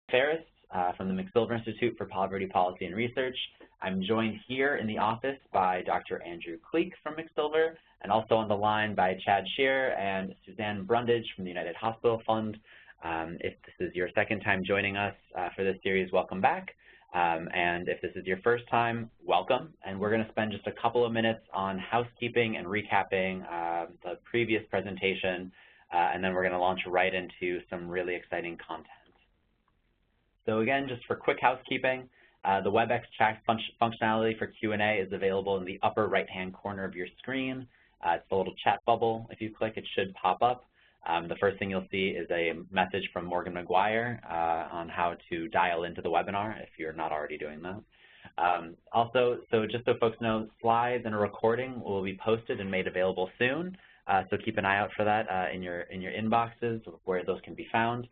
Ferris from the McSilver Institute for Poverty Policy and Research. I'm joined here in the office by Dr. Andrew Kleek from McSilver, and also on the line by Chad Shear and Suzanne Brundage from the United Hospital Fund. If this is your second time joining us for this series, welcome back. And if this is your first time, welcome. And we're going to spend just a couple of minutes on housekeeping and recapping the previous presentation, and then we're going to launch right into some really exciting content. So again, just for quick housekeeping, the WebEx chat functionality for Q&A is available in the upper right-hand corner of your screen. It's the little chat bubble. If you click, it should pop up. The first thing you'll see is a message from Morgan McGuire on how to dial into the webinar if you're not already doing that. Also, just so folks know, slides and a recording will be posted and made available soon. So keep an eye out for that in your inboxes where those can be found.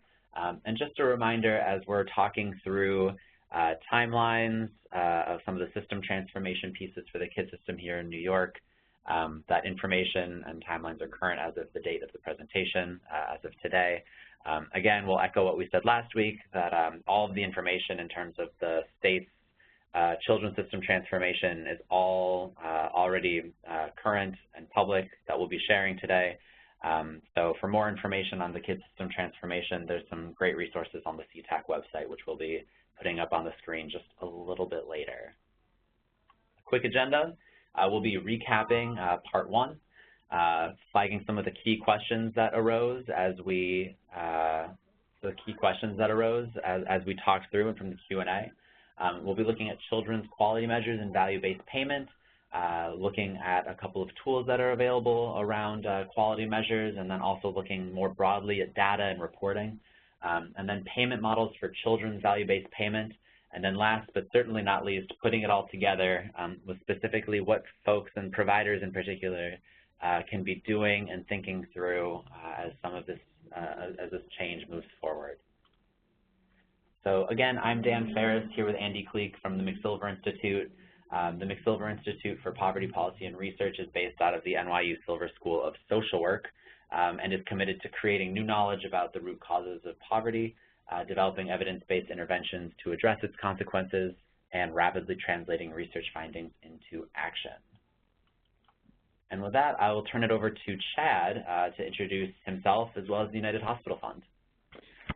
And just a reminder, as we're talking through timelines of some of the system transformation pieces for the KID system here in New York, that information and timelines are current as of the date of the presentation, as of today. Again, we'll echo what we said last week, that all of the information in terms of the state's children's system transformation is all already current and public that we'll be sharing today. So for more information on the KID system transformation, there's some great resources on the CTAC website, which we'll be putting up on the screen just a little bit later. A quick agenda, we'll be recapping part one, flagging some of the key questions that arose as we talked through and from the Q&A. We'll be looking at children's quality measures and value-based payment, looking at a couple of tools that are available around quality measures, and then also looking more broadly at data and reporting, and then payment models for children's value-based payment, and then last but certainly not least, putting it all together with specifically what folks and providers in particular can be doing and thinking through as some of this as this change moves forward. So again, I'm Dan Ferris here with Andy Kleek from the McSilver Institute. The McSilver Institute for Poverty Policy and Research is based out of the NYU Silver School of Social Work and is committed to creating new knowledge about the root causes of poverty, developing evidence-based interventions to address its consequences, and rapidly translating research findings into action. And with that, I will turn it over to Chad to introduce himself as well as the United Hospital Fund.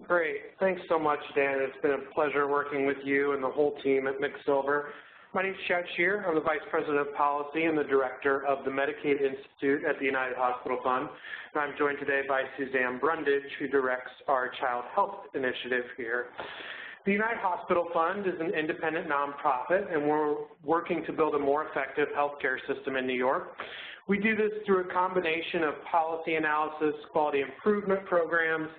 Great. Thanks so much, Dan. It's been a pleasure working with you and the whole team at McSilver. My name is Chad Shear. I'm the Vice President of Policy and the Director of the Medicaid Institute at the United Hospital Fund. And I'm joined today by Suzanne Brundage, who directs our Child Health Initiative here. The United Hospital Fund is an independent nonprofit, and we're working to build a more effective healthcare system in New York. We do this through a combination of policy analysis, quality improvement programs,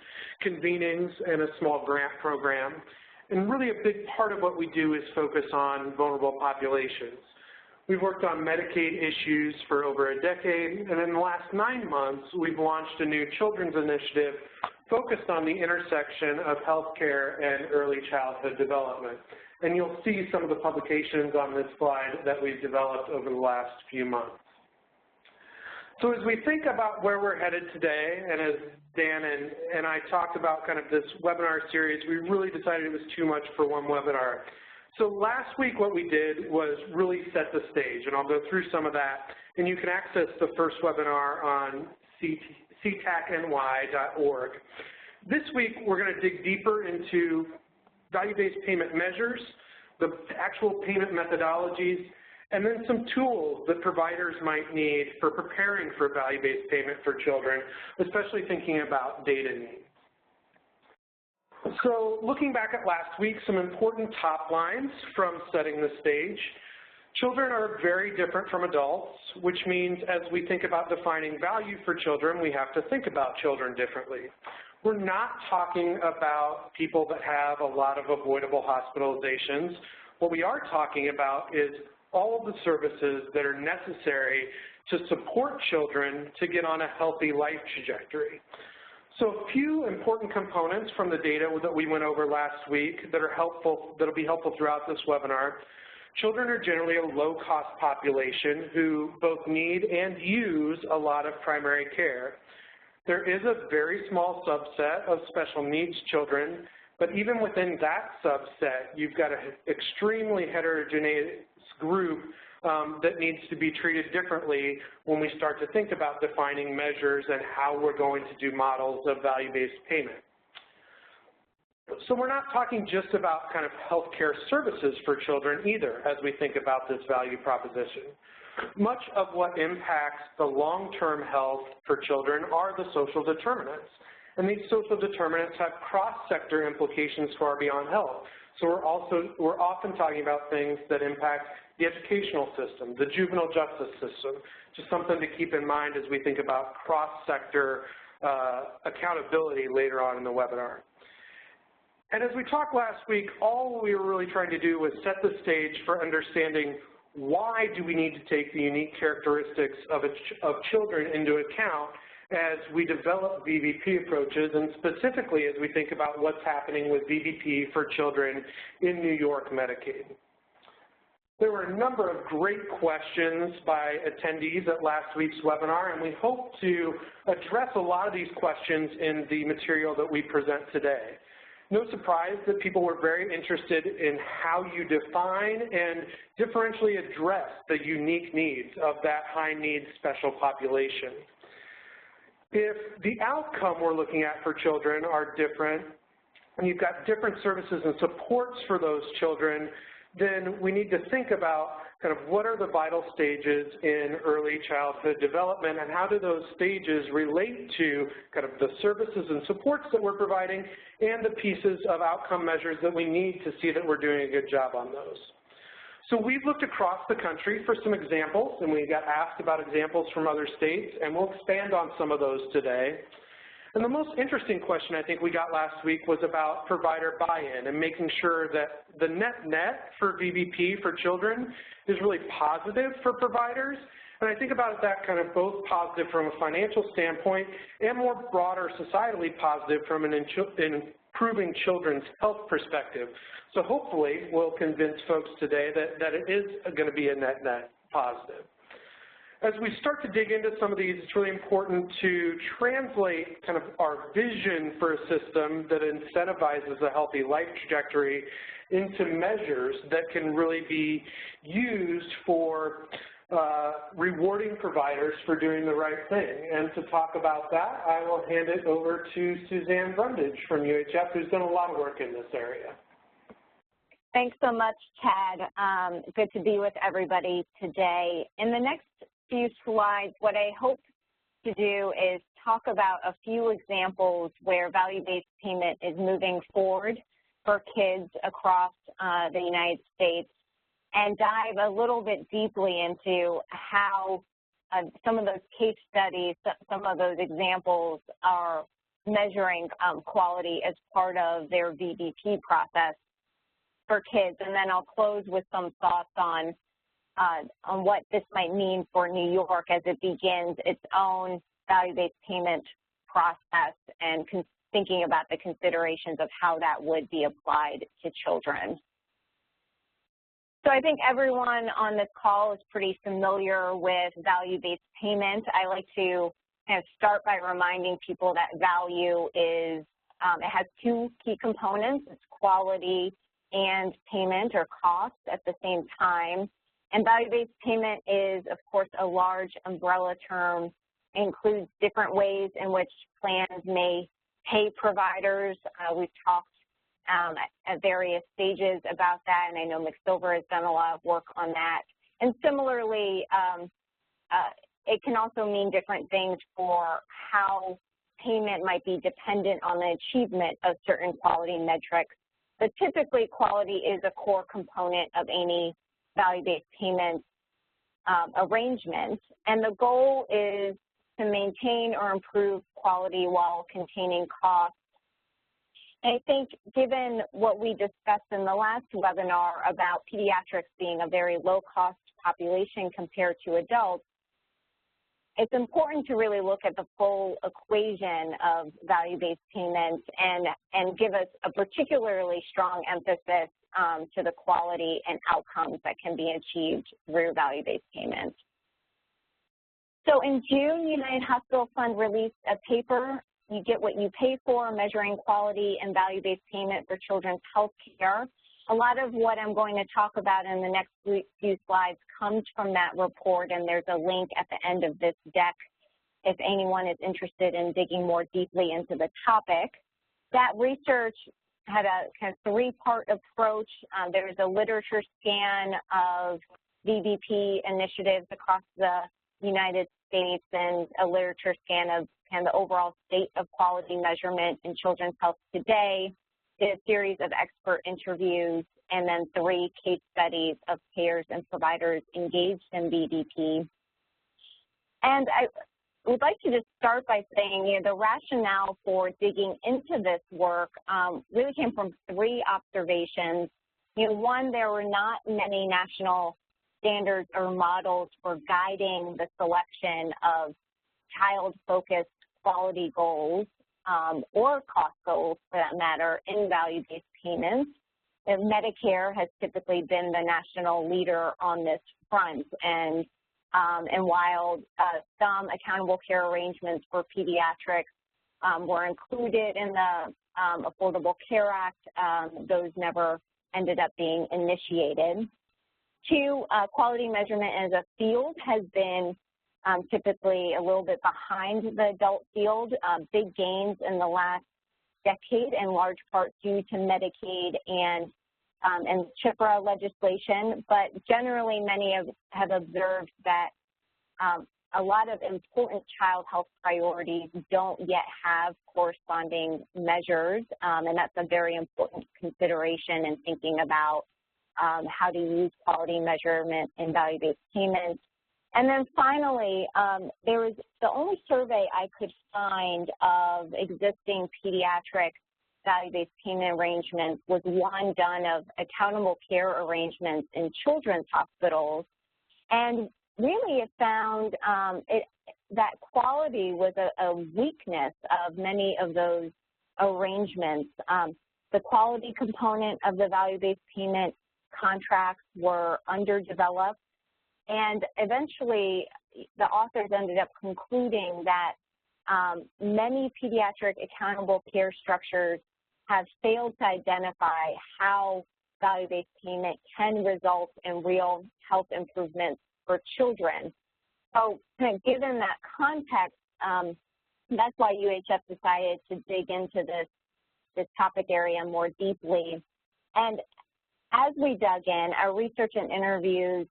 convenings, and a small grant program. And really a big part of what we do is focus on vulnerable populations. We've worked on Medicaid issues for over a decade, and in the last 9 months, we've launched a new children's initiative focused on the intersection of healthcare and early childhood development. And you'll see some of the publications on this slide that we've developed over the last few months. So as we think about where we're headed today, and as Dan and I talked about kind of this webinar series, we really decided it was too much for one webinar. So last week what we did was really set the stage, and I'll go through some of that. And you can access the first webinar on ctacny.org. This week we're going to dig deeper into value-based payment measures, the actual payment methodologies, and then some tools that providers might need for preparing for value-based payment for children, especially thinking about data needs. So looking back at last week, some important top lines from setting the stage. Children are very different from adults, which means as we think about defining value for children, we have to think about children differently. We're not talking about people that have a lot of avoidable hospitalizations. What we are talking about is all of the services that are necessary to support children to get on a healthy life trajectory. So a few important components from the data that we went over last week that are helpful, that'll be helpful throughout this webinar. Children are generally a low-cost population who both need and use a lot of primary care. There is a very small subset of special needs children But even within that subset, you've got an extremely heterogeneous group that needs to be treated differently when we start to think about defining measures and how we're going to do models of value-based payment. So we're not talking just about kind of healthcare services for children either as we think about this value proposition. Much of what impacts the long-term health for children are the social determinants. And these social determinants have cross-sector implications far beyond health. So we're often talking about things that impact the educational system, the juvenile justice system, just something to keep in mind as we think about cross-sector accountability later on in the webinar. And as we talked last week, all we were really trying to do was set the stage for understanding why do we need to take the unique characteristics of children into account as we develop VBP approaches, and specifically as we think about what's happening with VBP for children in New York Medicaid. There were a number of great questions by attendees at last week's webinar, and we hope to address a lot of these questions in the material that we present today. No surprise that people were very interested in how you define and differentially address the unique needs of that high-needs special population. If the outcome we're looking at for children are different, and you've got different services and supports for those children, then we need to think about kind of what are the vital stages in early childhood development and how do those stages relate to kind of the services and supports that we're providing and the pieces of outcome measures that we need to see that we're doing a good job on those. So we've looked across the country for some examples, and we got asked about examples from other states, and we'll expand on some of those today. And the most interesting question I think we got last week was about provider buy-in and making sure that the net for VBP for children is really positive for providers. And I think about that kind of both positive from a financial standpoint and more broader societally positive from an improving children's health perspective. So hopefully we'll convince folks today that it is going to be a net positive. As we start to dig into some of these, it's really important to translate kind of our vision for a system that incentivizes a healthy life trajectory into measures that can really be used for rewarding providers for doing the right thing. And to talk about that, I will hand it over to Suzanne Brundage from UHF, who's done a lot of work in this area. Thanks so much, Chad. Good to be with everybody today. In the next few slides, what I hope to do is talk about a few examples where value-based payment is moving forward for kids across the United States and dive a little bit deeply into how some of those case studies, some of those examples are measuring quality as part of their VBP process for kids. And then I'll close with some thoughts on what this might mean for New York as it begins its own value-based payment process and thinking about the considerations of how that would be applied to children. So I think everyone on this call is pretty familiar with value-based payment. I like to kind of start by reminding people that value is, it has two key components. It's quality and payment or cost at the same time. And value-based payment is, of course, a large umbrella term. It includes different ways in which plans may pay providers. We've talked at various stages about that, and I know McSilver has done a lot of work on that. And similarly, it can also mean different things for how payment might be dependent on the achievement of certain quality metrics. But typically, quality is a core component of any value-based payment arrangement, and the goal is to maintain or improve quality while containing costs. And I think given what we discussed in the last webinar about pediatrics being a very low-cost population compared to adults, it's important to really look at the full equation of value-based payments and give us a particularly strong emphasis to the quality and outcomes that can be achieved through value-based payments. So in June, United Hospital Fund released a paper you get what you pay for, measuring quality and value-based payment for children's health care. A lot of what I'm going to talk about in the next few slides comes from that report, and there's a link at the end of this deck if anyone is interested in digging more deeply into the topic. That research had a kind of three-part approach. There's a literature scan of VBP initiatives across the United States and a literature scan of kind of the overall state of quality measurement in children's health today, did a series of expert interviews, and then 3 case studies of payers and providers engaged in VBP. And I would like to just start by saying, the rationale for digging into this work really came from 3 observations. One, there were not many national standards or models for guiding the selection of child-focused quality goals or cost goals, for that matter, in value-based payments. And Medicare has typically been the national leader on this front, and while some accountable care arrangements for pediatrics were included in the Affordable Care Act, those never ended up being initiated. 2, quality measurement as a field has been typically a little bit behind the adult field. Big gains in the last decade, in large part due to Medicaid and CHIPRA legislation, but generally many have observed that a lot of important child health priorities don't yet have corresponding measures, and that's a very important consideration in thinking about how to use quality measurement in value-based payments. And then finally, there was the only survey I could find of existing pediatric value-based payment arrangements was one done of accountable care arrangements in children's hospitals. And really it found that quality was a weakness of many of those arrangements. The quality component of the value-based payment contracts were underdeveloped, and eventually the authors ended up concluding that many pediatric accountable care structures have failed to identify how value-based payment can result in real health improvements for children. So given that context, that's why UHF decided to dig into this topic area more deeply. And as we dug in, our research and interviews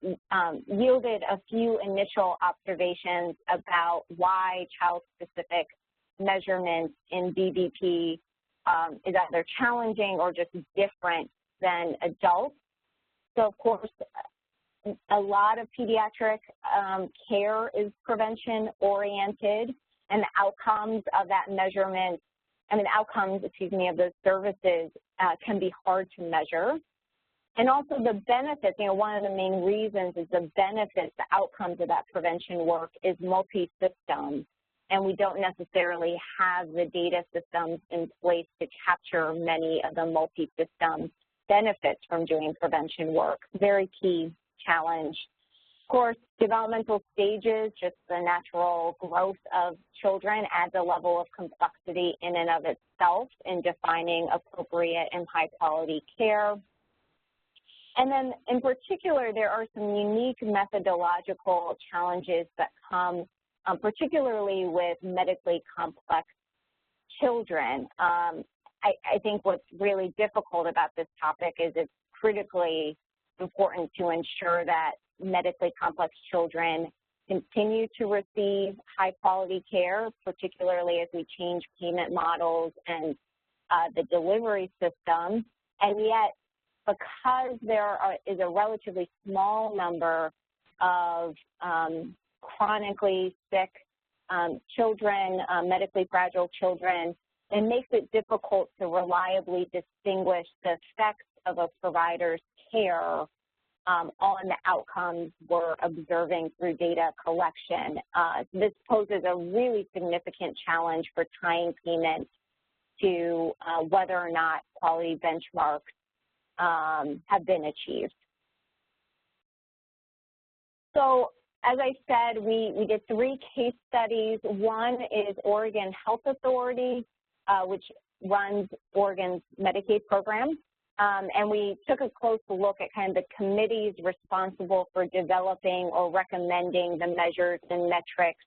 yielded a few initial observations about why child-specific measurements in VBP is either challenging or just different than adults. So, of course, a lot of pediatric care is prevention-oriented, and the outcomes of that measurement, of those services can be hard to measure. And also the benefits, one of the main reasons is the benefits, the outcomes of that prevention work is multi-system, and we don't necessarily have the data systems in place to capture many of the multi-system benefits from doing prevention work. Very key challenge. Of course, developmental stages, just the natural growth of children, adds a level of complexity in and of itself in defining appropriate and high-quality care. And then, in particular, there are some unique methodological challenges that come particularly with medically complex children. I think what's really difficult about this topic is it's critically important to ensure that medically complex children continue to receive high-quality care, particularly as we change payment models and the delivery system. And yet, because there is a relatively small number of chronically sick children, medically fragile children, it makes it difficult to reliably distinguish the effects of a provider's care on the outcomes we're observing through data collection. This poses a really significant challenge for tying payments to whether or not quality benchmarks have been achieved. So as I said, we did 3 case studies. One is Oregon Health Authority, which runs Oregon's Medicaid program. And we took a close look at kind of the committees responsible for developing or recommending the measures and metrics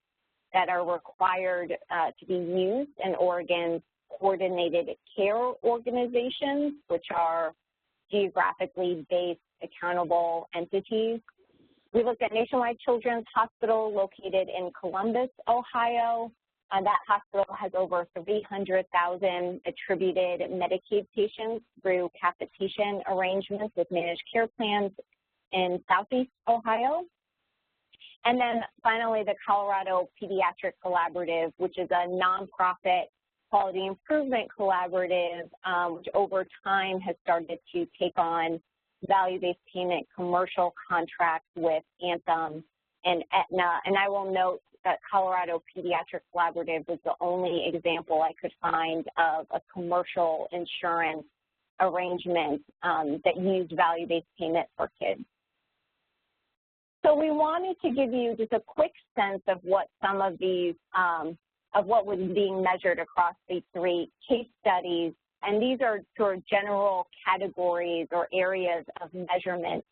that are required to be used in Oregon's coordinated care organizations, which are geographically based accountable entities. We looked at Nationwide Children's Hospital located in Columbus, Ohio. That hospital has over 300,000 attributed Medicaid patients through capitation arrangements with managed care plans in Southeast Ohio. And then finally, the Colorado Pediatric Collaborative, which is a nonprofit quality improvement collaborative, which over time has started to take on value-based payment commercial contracts with Anthem and Aetna. And I will note that Colorado Pediatric Collaborative was the only example I could find of a commercial insurance arrangement that used value-based payment for kids. So we wanted to give you just a quick sense of what some of these, of what was being measured across these 3 case studies. And these are sort of general categories or areas of measurement.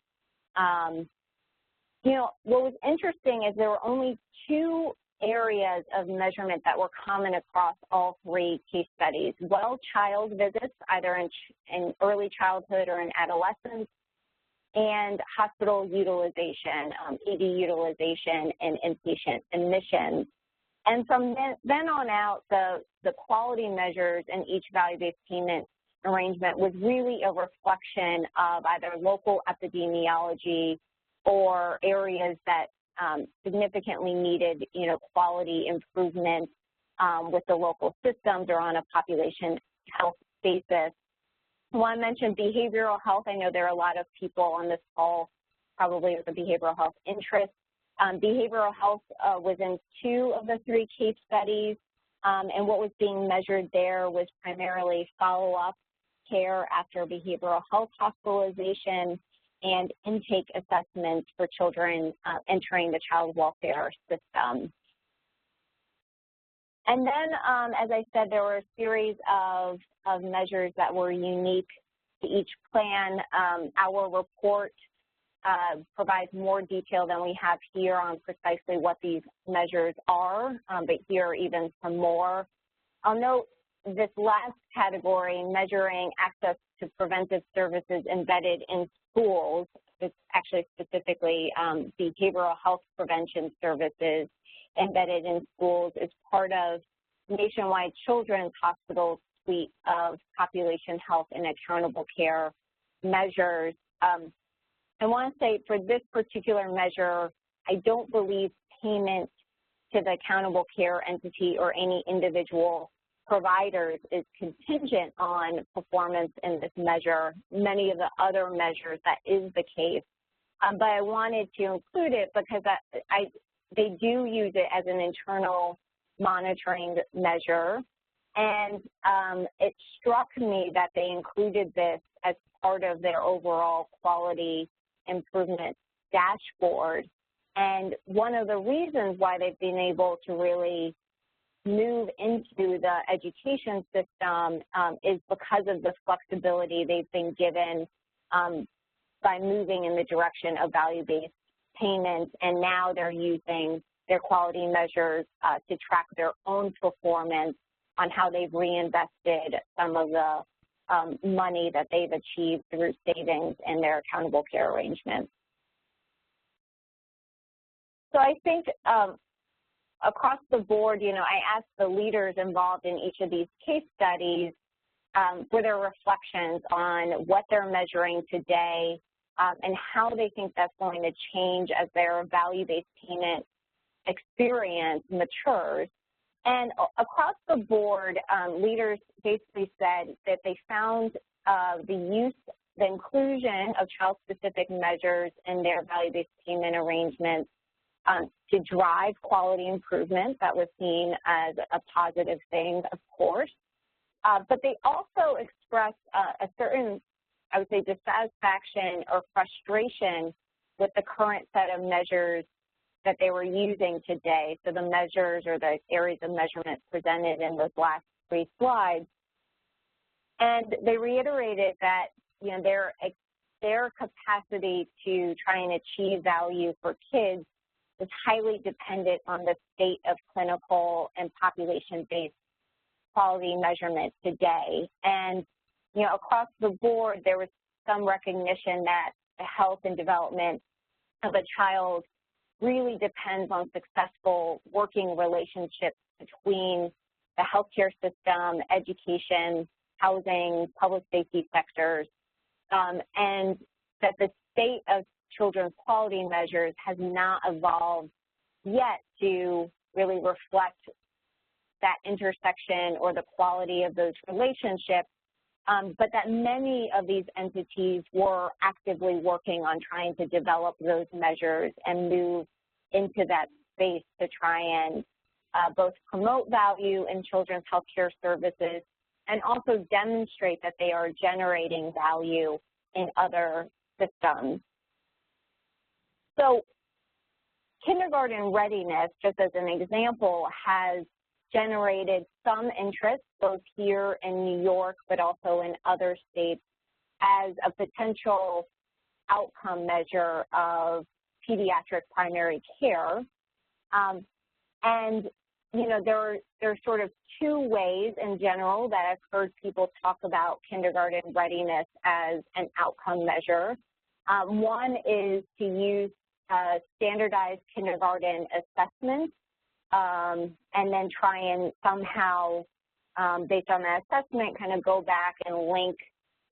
You know, what was interesting is there were only 2 areas of measurement that were common across all 3 case studies. Well child visits, either in early childhood or in adolescence, and hospital utilization, ED utilization, and inpatient admissions. And from then on out, the quality measures in each value-based payment arrangement was really a reflection of either local epidemiology or areas that significantly needed, you know, quality improvement with the local systems or on a population health basis. I want to mention behavioral health. I know there are a lot of people on this call probably with a behavioral health interest. Behavioral health was in 2 of the 3 case studies, and what was being measured there was primarily follow-up care after behavioral health hospitalization and intake assessments for children entering the child welfare system. And then, as I said, there were a series of measures that were unique to each plan. Our report provides more detail than we have here on precisely what these measures are, but here are even some more. I'll note this last category, measuring access to preventive services embedded in schools. It's actually specifically behavioral health prevention services embedded in schools is part of Nationwide Children's Hospital's suite of population health and accountable care measures. I want to say for this particular measure, I don't believe payment to the accountable care entity or any individual providers is contingent on performance in this measure. Many of the other measures, that is the case. But I wanted to include it because they do use it as an internal monitoring measure. And it struck me that they included this as part of their overall quality improvement dashboard. And one of the reasons why they've been able to really move into the education system is because of the flexibility they've been given by moving in the direction of value-based payments, and now they're using their quality measures to track their own performance on how they've reinvested some of the money that they've achieved through savings in their accountable care arrangements. So I think across the board, you know, I asked the leaders involved in each of these case studies for their reflections on what they're measuring today and how they think that's going to change as their value-based payment experience matures. And across the board, leaders basically said that they found the inclusion of child-specific measures in their value-based payment arrangements to drive quality improvement. That was seen as a positive thing, of course. But they also expressed a certain, I would say, dissatisfaction or frustration with the current set of measures that they were using today, so the measures or the areas of measurement presented in those last 3 slides. And they reiterated that, you know, their capacity to try and achieve value for kids is highly dependent on the state of clinical and population-based quality measurement today. And, you know, across the board, there was some recognition that the health and development of a child really depends on successful working relationships between the healthcare system, education, housing, public safety sectors, and that the state of children's quality measures has not evolved yet to really reflect that intersection or the quality of those relationships, but that many of these entities were actively working on trying to develop those measures and move into that space to try and both promote value in children's healthcare services and also demonstrate that they are generating value in other systems. So kindergarten readiness, just as an example, has generated some interest both here in New York but also in other states as a potential outcome measure of pediatric primary care. And, you know, there are sort of 2 ways in general that I've heard people talk about kindergarten readiness as an outcome measure. One is to use standardized kindergarten assessments and then try and somehow, based on that assessment, kind of go back and link,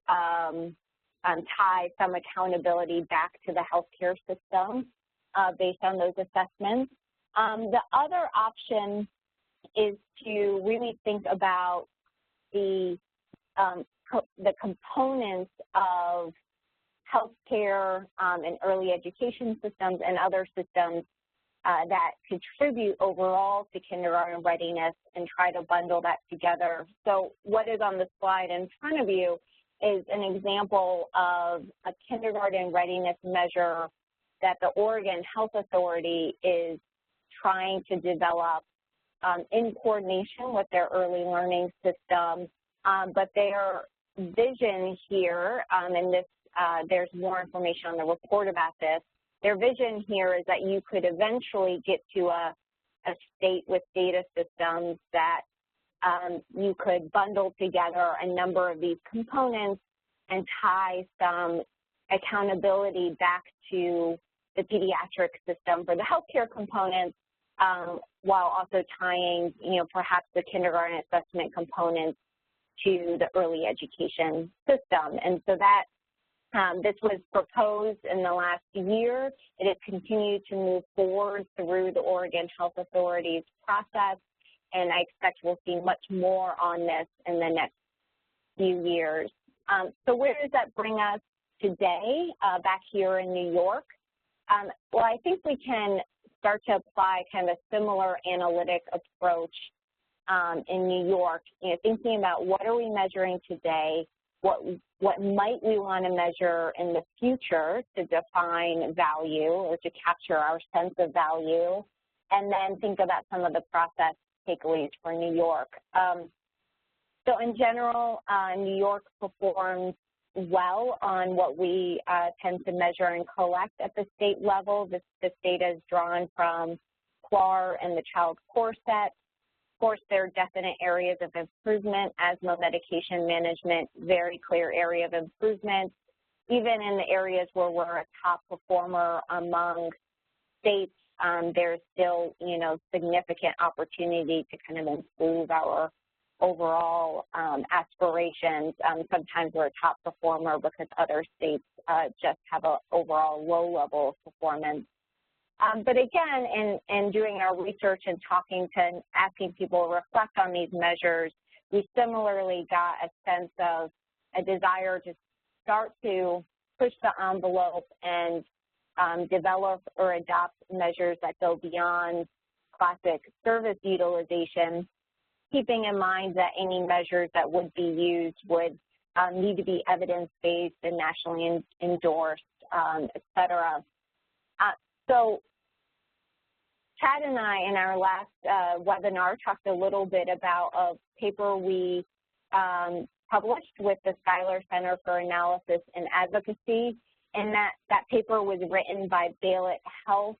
tie some accountability back to the healthcare system based on those assessments. The other option is to really think about the components of healthcare and early education systems and other systems that contribute overall to kindergarten readiness and try to bundle that together. So what is on the slide in front of you is an example of a kindergarten readiness measure that the Oregon Health Authority is trying to develop in coordination with their early learning system. But their vision here, and this, there's more information on the report about this, their vision here is that you could eventually get to a state with data systems that you could bundle together a number of these components and tie some accountability back to the pediatric system for the healthcare components, while also tying, you know, perhaps the kindergarten assessment components to the early education system. And so that this was proposed in the last year. It has continued to move forward through the Oregon Health Authority's process, and I expect we'll see much more on this in the next few years. So where does that bring us today back here in New York? Well, I think we can start to apply kind of a similar analytic approach in New York, you know, thinking about what are we measuring today, what might we want to measure in the future to define value or to capture our sense of value, and then think about some of the process takeaways for New York. So in general, New York performs well on what we tend to measure and collect at the state level. This data is drawn from CLAR and the Child Core Set. Of course, there are definite areas of improvement. Asthma medication management, very clear area of improvement. Even in the areas where we're a top performer among states, there's still, you know, significant opportunity to kind of improve our overall aspirations. Sometimes we're a top performer because other states just have an overall low level of performance. But again, in doing our research and asking people to reflect on these measures, we similarly got a sense of a desire to start to push the envelope and develop or adopt measures that go beyond classic service utilization, keeping in mind that any measures that would be used would need to be evidence-based and nationally endorsed, et cetera. So Chad and I, in our last webinar, talked a little bit about a paper we published with the Schuyler Center for Analysis and Advocacy, and that paper was written by Bailett Health.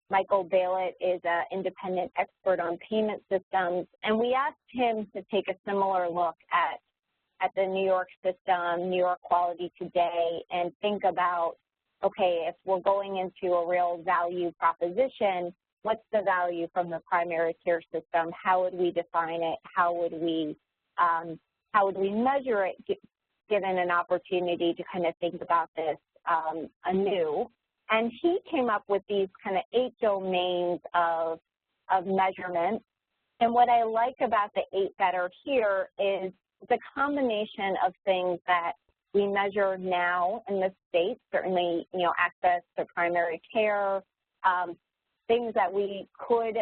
Michael Bailett is an independent expert on payment systems, and we asked him to take a similar look at the New York system, New York quality today, and think about, okay, if we're going into a real value proposition, what's the value from the primary care system? How would we define it? How would we measure it, given an opportunity to kind of think about this anew? And he came up with these kind of 8 domains of measurement. And what I like about the 8 that are here is the combination of things that we measure now in the state, certainly, access to primary care, things that we could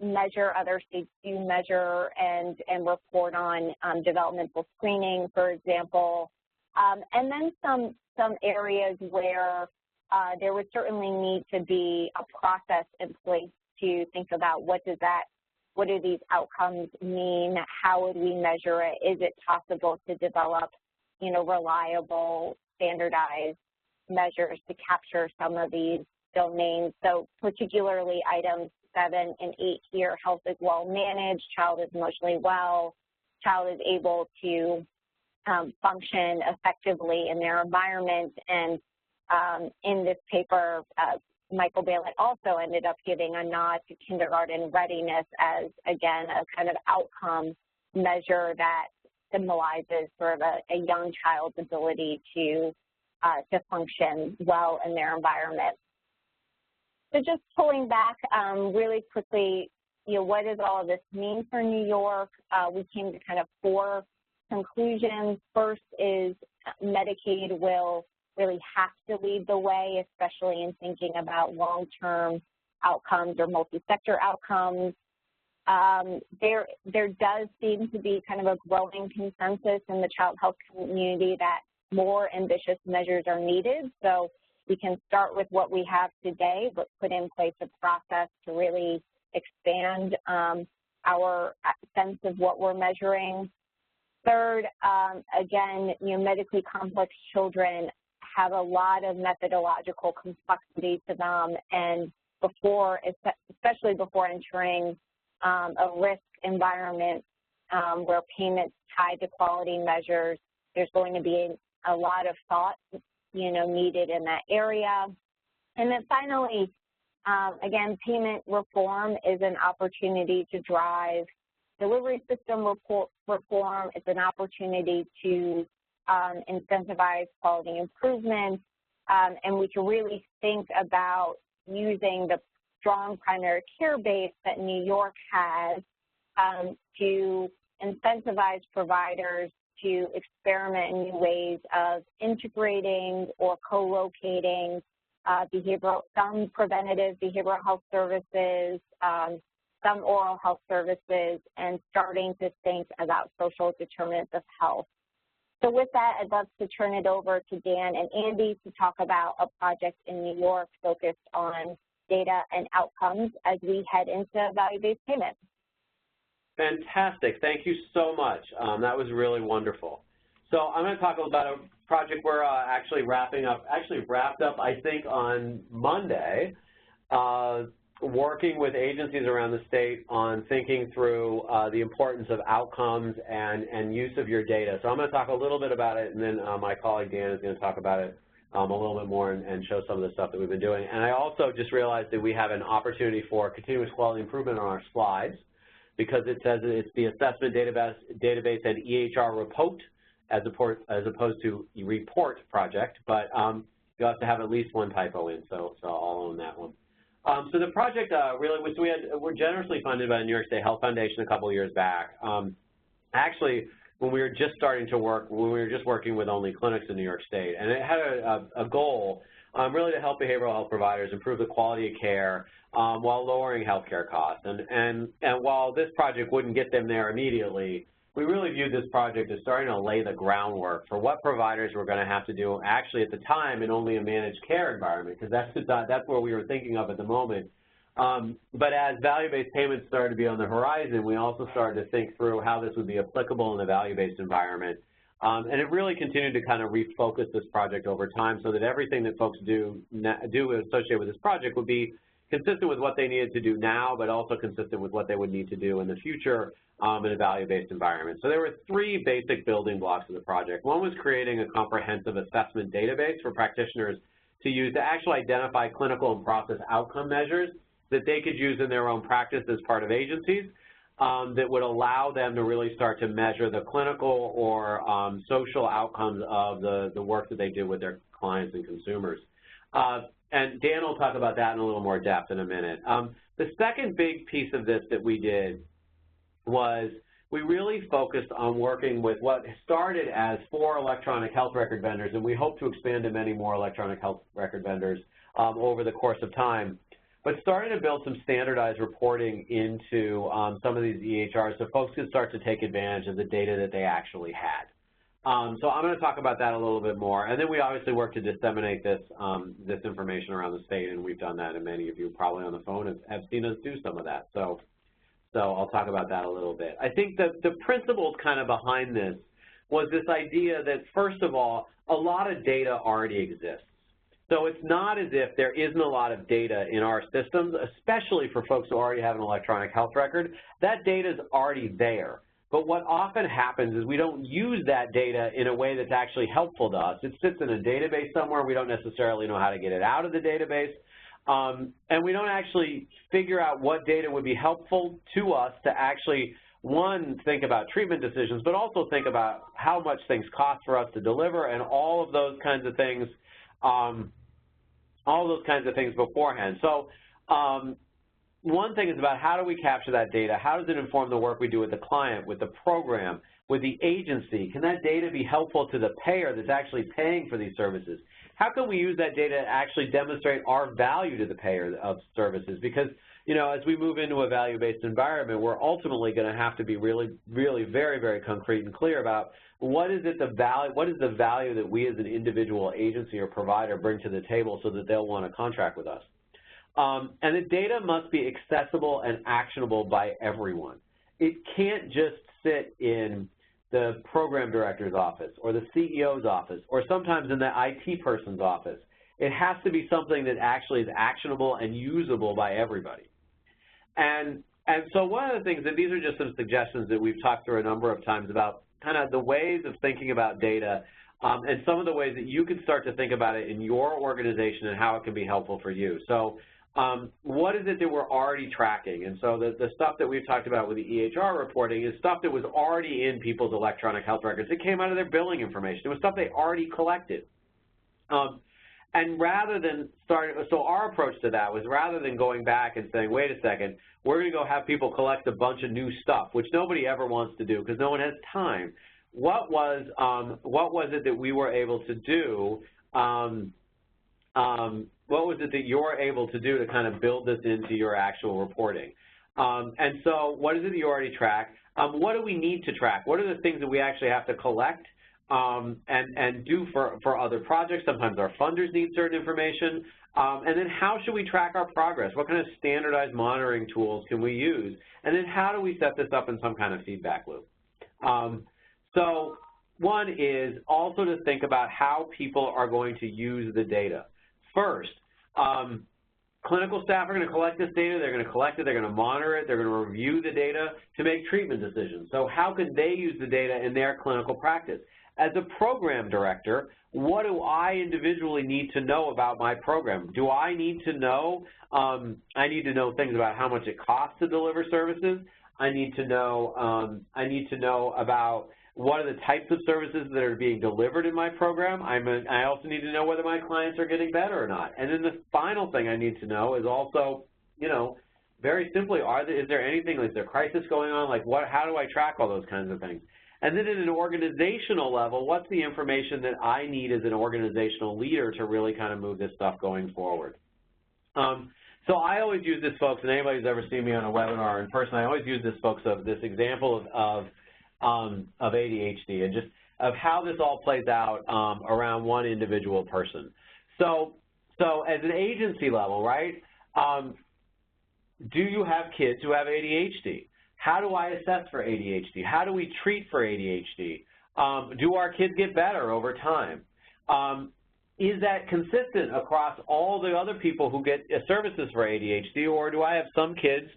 measure, other states do measure and report on, developmental screening, for example, and then some areas where there would certainly need to be a process in place to think about what do these outcomes mean, how would we measure it, is it possible to develop, reliable, standardized measures to capture some of these domains. So particularly items 7 and 8 here, health is well managed, child is emotionally well, child is able to function effectively in their environment. And in this paper, Michael Bailett also ended up giving a nod to kindergarten readiness as, again, a kind of outcome measure that symbolizes sort of a young child's ability to function well in their environment. So just pulling back really quickly, what does all of this mean for New York? We came to kind of 4 conclusions. First is Medicaid will really have to lead the way, especially in thinking about long-term outcomes or multi-sector outcomes. There does seem to be kind of a growing consensus in the child health community that more ambitious measures are needed. So we can start with what we have today, but put in place a process to really expand our sense of what we're measuring. Third, again, medically complex children have a lot of methodological complexity to them, and especially before entering a risk environment where payments tied to quality measures, there's going to be a lot of thought, needed in that area. And then finally, again, payment reform is an opportunity to drive delivery system reform. It's an opportunity to incentivize quality improvement, and we can really think about using the strong primary care base that New York has to incentivize providers to experiment in new ways of integrating or co-locating some preventative behavioral health services, some oral health services, and starting to think about social determinants of health. So with that, I'd love to turn it over to Dan and Andy to talk about a project in New York focused on data and outcomes as we head into value-based payments. Fantastic. Thank you so much. That was really wonderful. So I'm going to talk about a project we're actually wrapped up, I think, on Monday, working with agencies around the state on thinking through the importance of outcomes and use of your data. So I'm going to talk a little bit about it, and then my colleague Dan is going to talk about it a little bit more and show some of the stuff that we've been doing. And I also just realized that we have an opportunity for continuous quality improvement on our slides, because it says it's the assessment database and EHR report as opposed to report project, but you'll have to have at least one typo in, so I'll own that one. So the project really was, we're generously funded by the New York State Health Foundation a couple of years back. Actually, when we were just starting to work, when we were just working with only clinics in New York State, and it had a goal really to help behavioral health providers improve the quality of care while lowering healthcare costs. And while this project wouldn't get them there immediately, we really viewed this project as starting to lay the groundwork for what providers were going to have to do, actually at the time, in only a managed care environment, because that's what we were thinking of at the moment, But as value-based payments started to be on the horizon, we also started to think through how this would be applicable in a value-based environment. And it really continued to kind of refocus this project over time so that everything that folks do associated with this project would be consistent with what they needed to do now, but also consistent with what they would need to do in the future in a value-based environment. So there were three basic building blocks of the project. One was creating a comprehensive assessment database for practitioners to use to actually identify clinical and process outcome measures that they could use in their own practice as part of agencies that would allow them to really start to measure the clinical or social outcomes of the work that they do with their clients and consumers. And Dan will talk about that in a little more depth in a minute. The second big piece of this that we did was we really focused on working with what started as 4 electronic health record vendors, and we hope to expand to many more electronic health record vendors over the course of time. But starting to build some standardized reporting into some of these EHRs so folks could start to take advantage of the data that they actually had. So I'm going to talk about that a little bit more. And then we obviously work to disseminate this, this information around the state, and we've done that, and many of you probably on the phone have seen us do some of that. So I'll talk about that a little bit. I think that the principles kind of behind this was this idea that, first of all, a lot of data already exists. So it's not as if there isn't a lot of data in our systems, especially for folks who already have an electronic health record. That data is already there. But what often happens is we don't use that data in a way that's actually helpful to us. It sits in a database somewhere. We don't necessarily know how to get it out of the database. And we don't actually figure out what data would be helpful to us to actually, one, think about treatment decisions, but also think about how much things cost for us to deliver and all of those kinds of things beforehand. So one thing is about how do we capture that data? How does it inform the work we do with the client, with the program, with the agency? Can that data be helpful to the payer that's actually paying for these services? How can we use that data to actually demonstrate our value to the payer of services? Because, you know, as we move into a value-based environment, we're ultimately going to have to be really very, very concrete and clear about what is the value that we as an individual agency or provider bring to the table so that they'll want to contract with us. And the data must be accessible and actionable by everyone. It can't just sit in the program director's office or the CEO's office or sometimes in the IT person's office. It has to be something that actually is actionable and usable by everybody. And so one of the things, and these are just some suggestions that we've talked through a number of times about kind of the ways of thinking about data and some of the ways that you can start to think about it in your organization and how it can be helpful for you. So what is it that we're already tracking? And so the stuff that we've talked about with the EHR reporting is stuff that was already in people's electronic health records. It came out of their billing information. It was stuff they already collected. And rather than so our approach to that was rather than going back and saying, wait a second, we're going to go have people collect a bunch of new stuff, which nobody ever wants to do because no one has time. What was it that we were able to do? What was it that you're able to do to kind of build this into your actual reporting? And so what is it that you already track? What do we need to track? What are the things that we actually have to collect and do for other projects? Sometimes our funders need certain information. And then how should we track our progress? What kind of standardized monitoring tools can we use? And then how do we set this up in some kind of feedback loop? So one is also to think about how people are going to use the data. First, clinical staff are going to collect this data, they're going to collect it, they're going to monitor it, they're going to review the data to make treatment decisions. So how can they use the data in their clinical practice? As a program director, what do I individually need to know about my program? Do I need to know, things about how much it costs to deliver services. I need to know about what are the types of services that are being delivered in my program. I also need to know whether my clients are getting better or not. And then the final thing I need to know is also, you know, very simply, is there anything, is there crisis going on? Like how do I track all those kinds of things? And then at an organizational level, what's the information that I need as an organizational leader to really kind of move this stuff going forward? So I always use this, folks, and anybody who's ever seen me on a webinar in person, I always use this, folks, of this example of ADHD and just of how this all plays out around one individual person. So as an agency level, right, do you have kids who have ADHD? How do I assess for ADHD? How do we treat for ADHD? Do our kids get better over time? Is that consistent across all the other people who get services for ADHD, or do I have some kids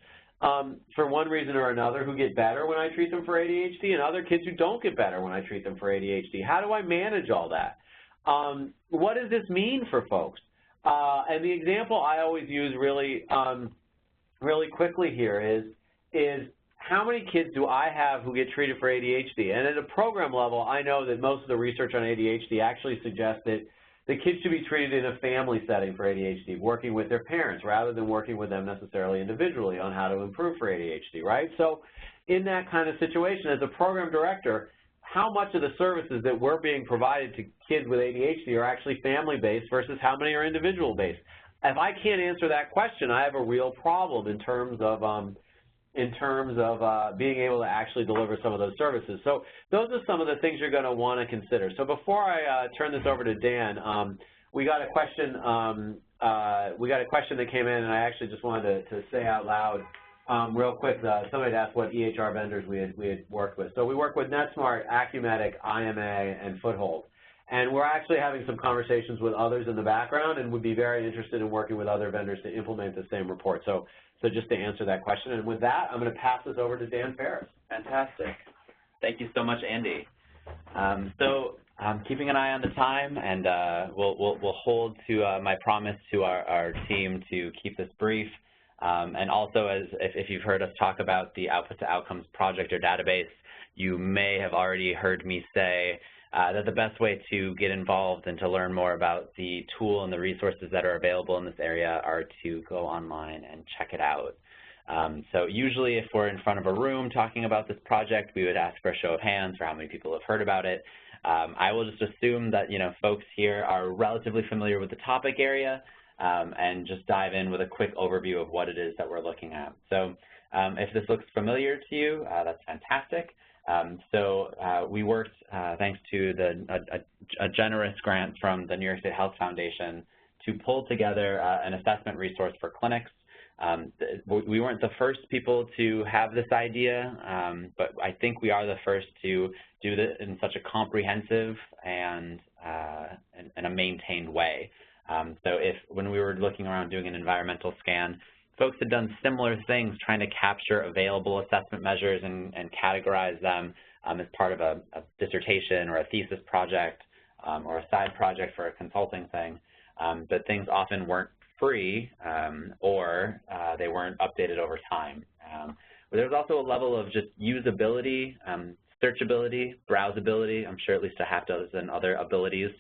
for one reason or another who get better when I treat them for ADHD and other kids who don't get better when I treat them for ADHD? How do I manage all that? What does this mean for folks? And the example I always use really, really quickly here is how many kids do I have who get treated for ADHD? And at a program level, I know that most of the research on ADHD actually suggests that the kids should be treated in a family setting for ADHD, working with their parents rather than working with them necessarily individually on how to improve for ADHD, right? So in that kind of situation, as a program director, how much of the services that we're being provided to kids with ADHD are actually family-based versus how many are individual-based? If I can't answer that question, I have a real problem in terms of being able to actually deliver some of those services. So those are some of the things you're going to want to consider. So before I turn this over to Dan, we got a question. That came in, and I actually just wanted to say out loud real quick. Somebody had asked what EHR vendors we had worked with. So we work with NetSmart, Acumatic, IMA, and Foothold. And we're actually having some conversations with others in the background and would be very interested in working with other vendors to implement the same report. So just to answer that question. And with that, I'm going to pass this over to Dan Ferris. Fantastic. Thank you so much, Andy. So keeping an eye on the time, and we'll hold to my promise to our team to keep this brief. And also, if you've heard us talk about the Output to Outcomes project or database, you may have already heard me say that the best way to get involved and to learn more about the tool and the resources that are available in this area are to go online and check it out. So usually if we're in front of a room talking about this project, we would ask for a show of hands for how many people have heard about it. I will just assume that folks here are relatively familiar with the topic area and just dive in with a quick overview of what it is that we're looking at. So if this looks familiar to you, that's fantastic. We worked, thanks to a generous grant from the New York State Health Foundation, to pull together an assessment resource for clinics. We weren't the first people to have this idea, but I think we are the first to do this in such a comprehensive and a maintained way. So when we were looking around doing an environmental scan, folks had done similar things, trying to capture available assessment measures and categorize them as part of a dissertation or a thesis project or a side project for a consulting thing. But things often weren't free or they weren't updated over time. But there's also a level of just usability, searchability, browsability, I'm sure at least a half dozen other abilities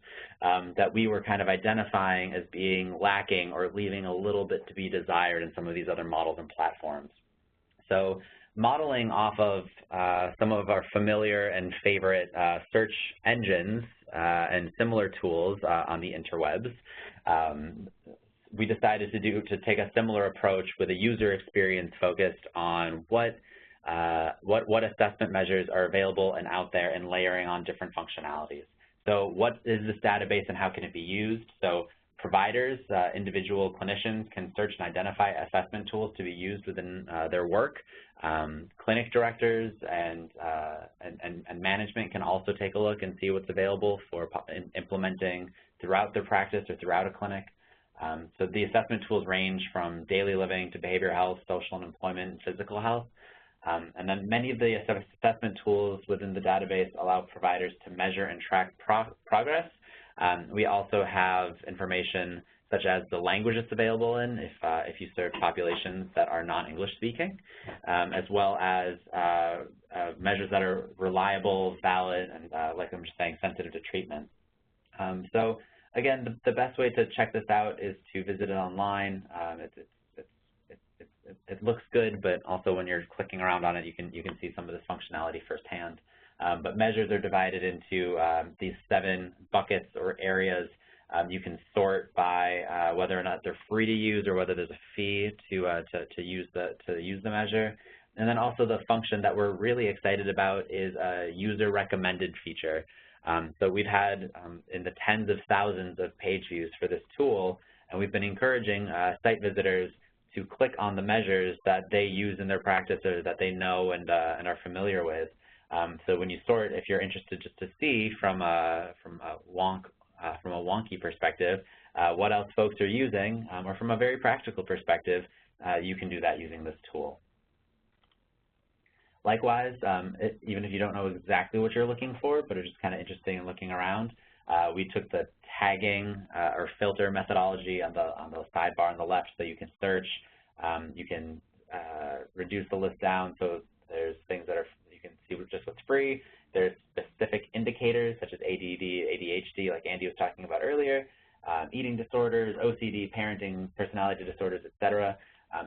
that we were kind of identifying as being lacking or leaving a little bit to be desired in some of these other models and platforms. So modeling off of some of our familiar and favorite search engines and similar tools on the interwebs, we decided to take a similar approach with a user experience focused on what assessment measures are available and out there and layering on different functionalities. So what is this database and how can it be used? So providers, individual clinicians can search and identify assessment tools to be used within their work. Clinic directors and management can also take a look and see what's available for implementing throughout their practice or throughout a clinic. So the assessment tools range from daily living to behavioral health, social and employment, and physical health. And then many of the assessment tools within the database allow providers to measure and track progress. We also have information such as the language it's available in if you serve populations that are non-English speaking, as well as measures that are reliable, valid, and like I'm just saying, sensitive to treatment. So again, the best way to check this out is to visit it online. It looks good, but also when you're clicking around on it, you can see some of this functionality firsthand. But measures are divided into these 7 buckets or areas. You can sort by whether or not they're free to use or whether there's a fee to use the measure. And then also the function that we're really excited about is a user recommended feature. So we've had in the tens of thousands of page views for this tool, and we've been encouraging site visitors to click on the measures that they use in their practice or that they know and are familiar with. So when you sort, if you're interested just to see from a wonky perspective what else folks are using, or from a very practical perspective, you can do that using this tool. Likewise, even if you don't know exactly what you're looking for, but it's just kind of interesting in looking around, we took the tagging or filter methodology on the sidebar on the left, so you can search. You can reduce the list down, so there's things that are, you can see just what's free. There's specific indicators such as ADD, ADHD, like Andy was talking about earlier, eating disorders, OCD, parenting, personality disorders, etc.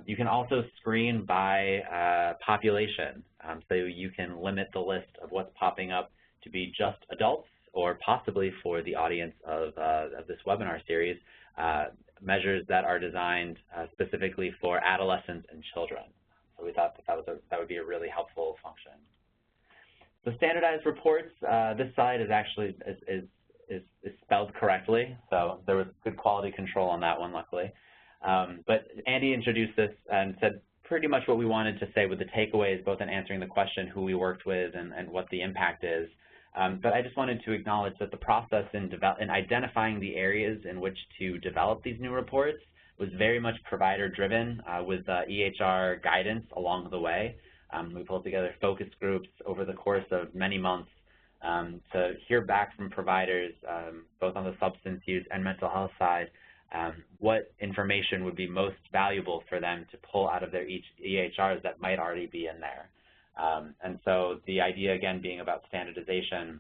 You can also screen by population, so you can limit the list of what's popping up to be just adults, or possibly for the audience of this webinar series, measures that are designed specifically for adolescents and children. So we thought that would be a really helpful function. So standardized reports, this slide is actually is spelled correctly, so there was good quality control on that one, luckily. But Andy introduced this and said pretty much what we wanted to say with the takeaways, both in answering the question who we worked with and what the impact is. But I just wanted to acknowledge that the process in identifying the areas in which to develop these new reports was very much provider-driven with EHR guidance along the way. We pulled together focus groups over the course of many months to hear back from providers, both on the substance use and mental health side, what information would be most valuable for them to pull out of their EHRs that might already be in there. And so the idea, again, being about standardization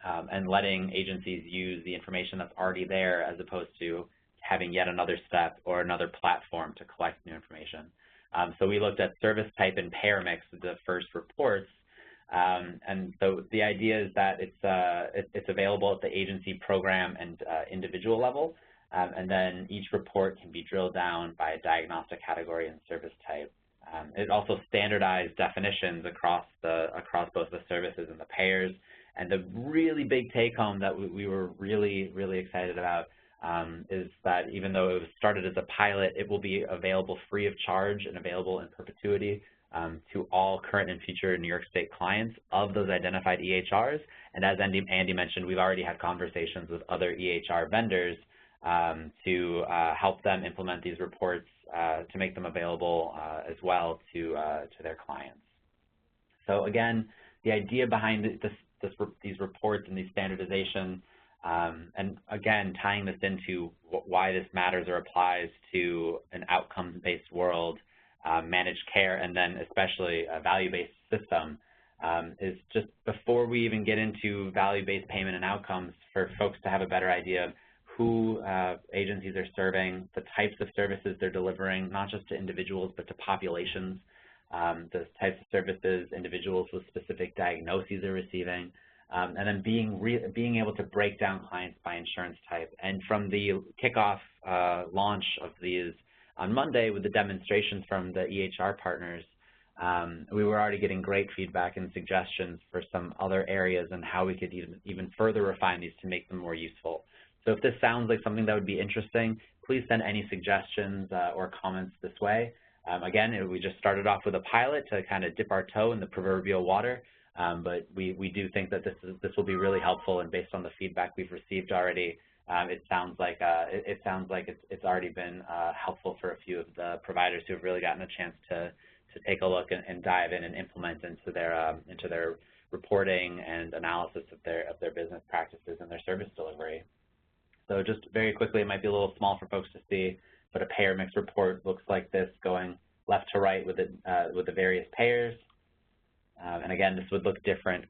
and letting agencies use the information that's already there as opposed to having yet another step or another platform to collect new information. So we looked at service type and payer mix as the first reports. And so the idea is that it's available at the agency, program, and individual level. And then each report can be drilled down by diagnostic category and service type. It also standardized definitions across both the services and the payers. And the really big take-home that we were really, really excited about is that even though it was started as a pilot, it will be available free of charge and available in perpetuity to all current and future New York State clients of those identified EHRs. And as Andy mentioned, we've already had conversations with other EHR vendors to help them implement these reports to make them available as well to their clients. So again, the idea behind these reports and these standardization, and again, tying this into why this matters or applies to an outcomes-based world, managed care, and then especially a value-based system, is just before we even get into value-based payment and outcomes, for folks to have a better idea of who agencies are serving, the types of services they're delivering, not just to individuals, but to populations, the types of services individuals with specific diagnoses are receiving, and then being able to break down clients by insurance type. And from the kickoff launch of these on Monday with the demonstrations from the EHR partners, we were already getting great feedback and suggestions for some other areas and how we could even further refine these to make them more useful. So if this sounds like something that would be interesting, please send any suggestions or comments this way. Again, we just started off with a pilot to kind of dip our toe in the proverbial water, but we do think that this will be really helpful, and based on the feedback we've received already, it sounds like it's already been helpful for a few of the providers who have really gotten a chance to take a look and dive in and implement into their reporting and analysis of their business practices and their service delivery. So just very quickly, it might be a little small for folks to see, but a payer mix report looks like this, going left to right with the various payers. And again, this would look different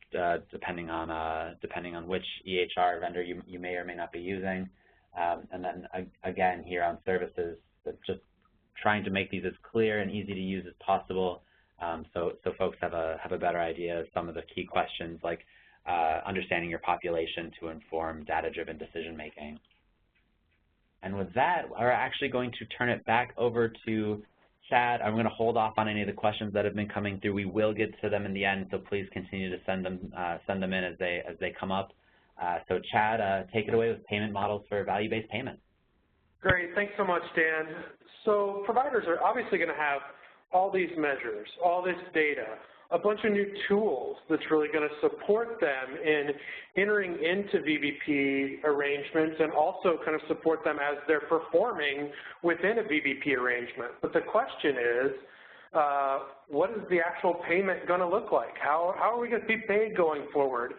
depending on which EHR vendor you may or may not be using. And then again, here on services, just trying to make these as clear and easy to use as possible, so folks have a better idea of some of the key questions, like understanding your population to inform data-driven decision-making. And with that, we're actually going to turn it back over to Chad. I'm going to hold off on any of the questions that have been coming through. We will get to them in the end, so please continue to send them in as they come up. So Chad, take it away with payment models for value-based payment. Great, thanks so much, Dan. So providers are obviously going to have all these measures, all this data, a bunch of new tools that's really going to support them in entering into VBP arrangements and also kind of support them as they're performing within a VBP arrangement. But the question is, what is the actual payment going to look like? How are we going to be paid going forward?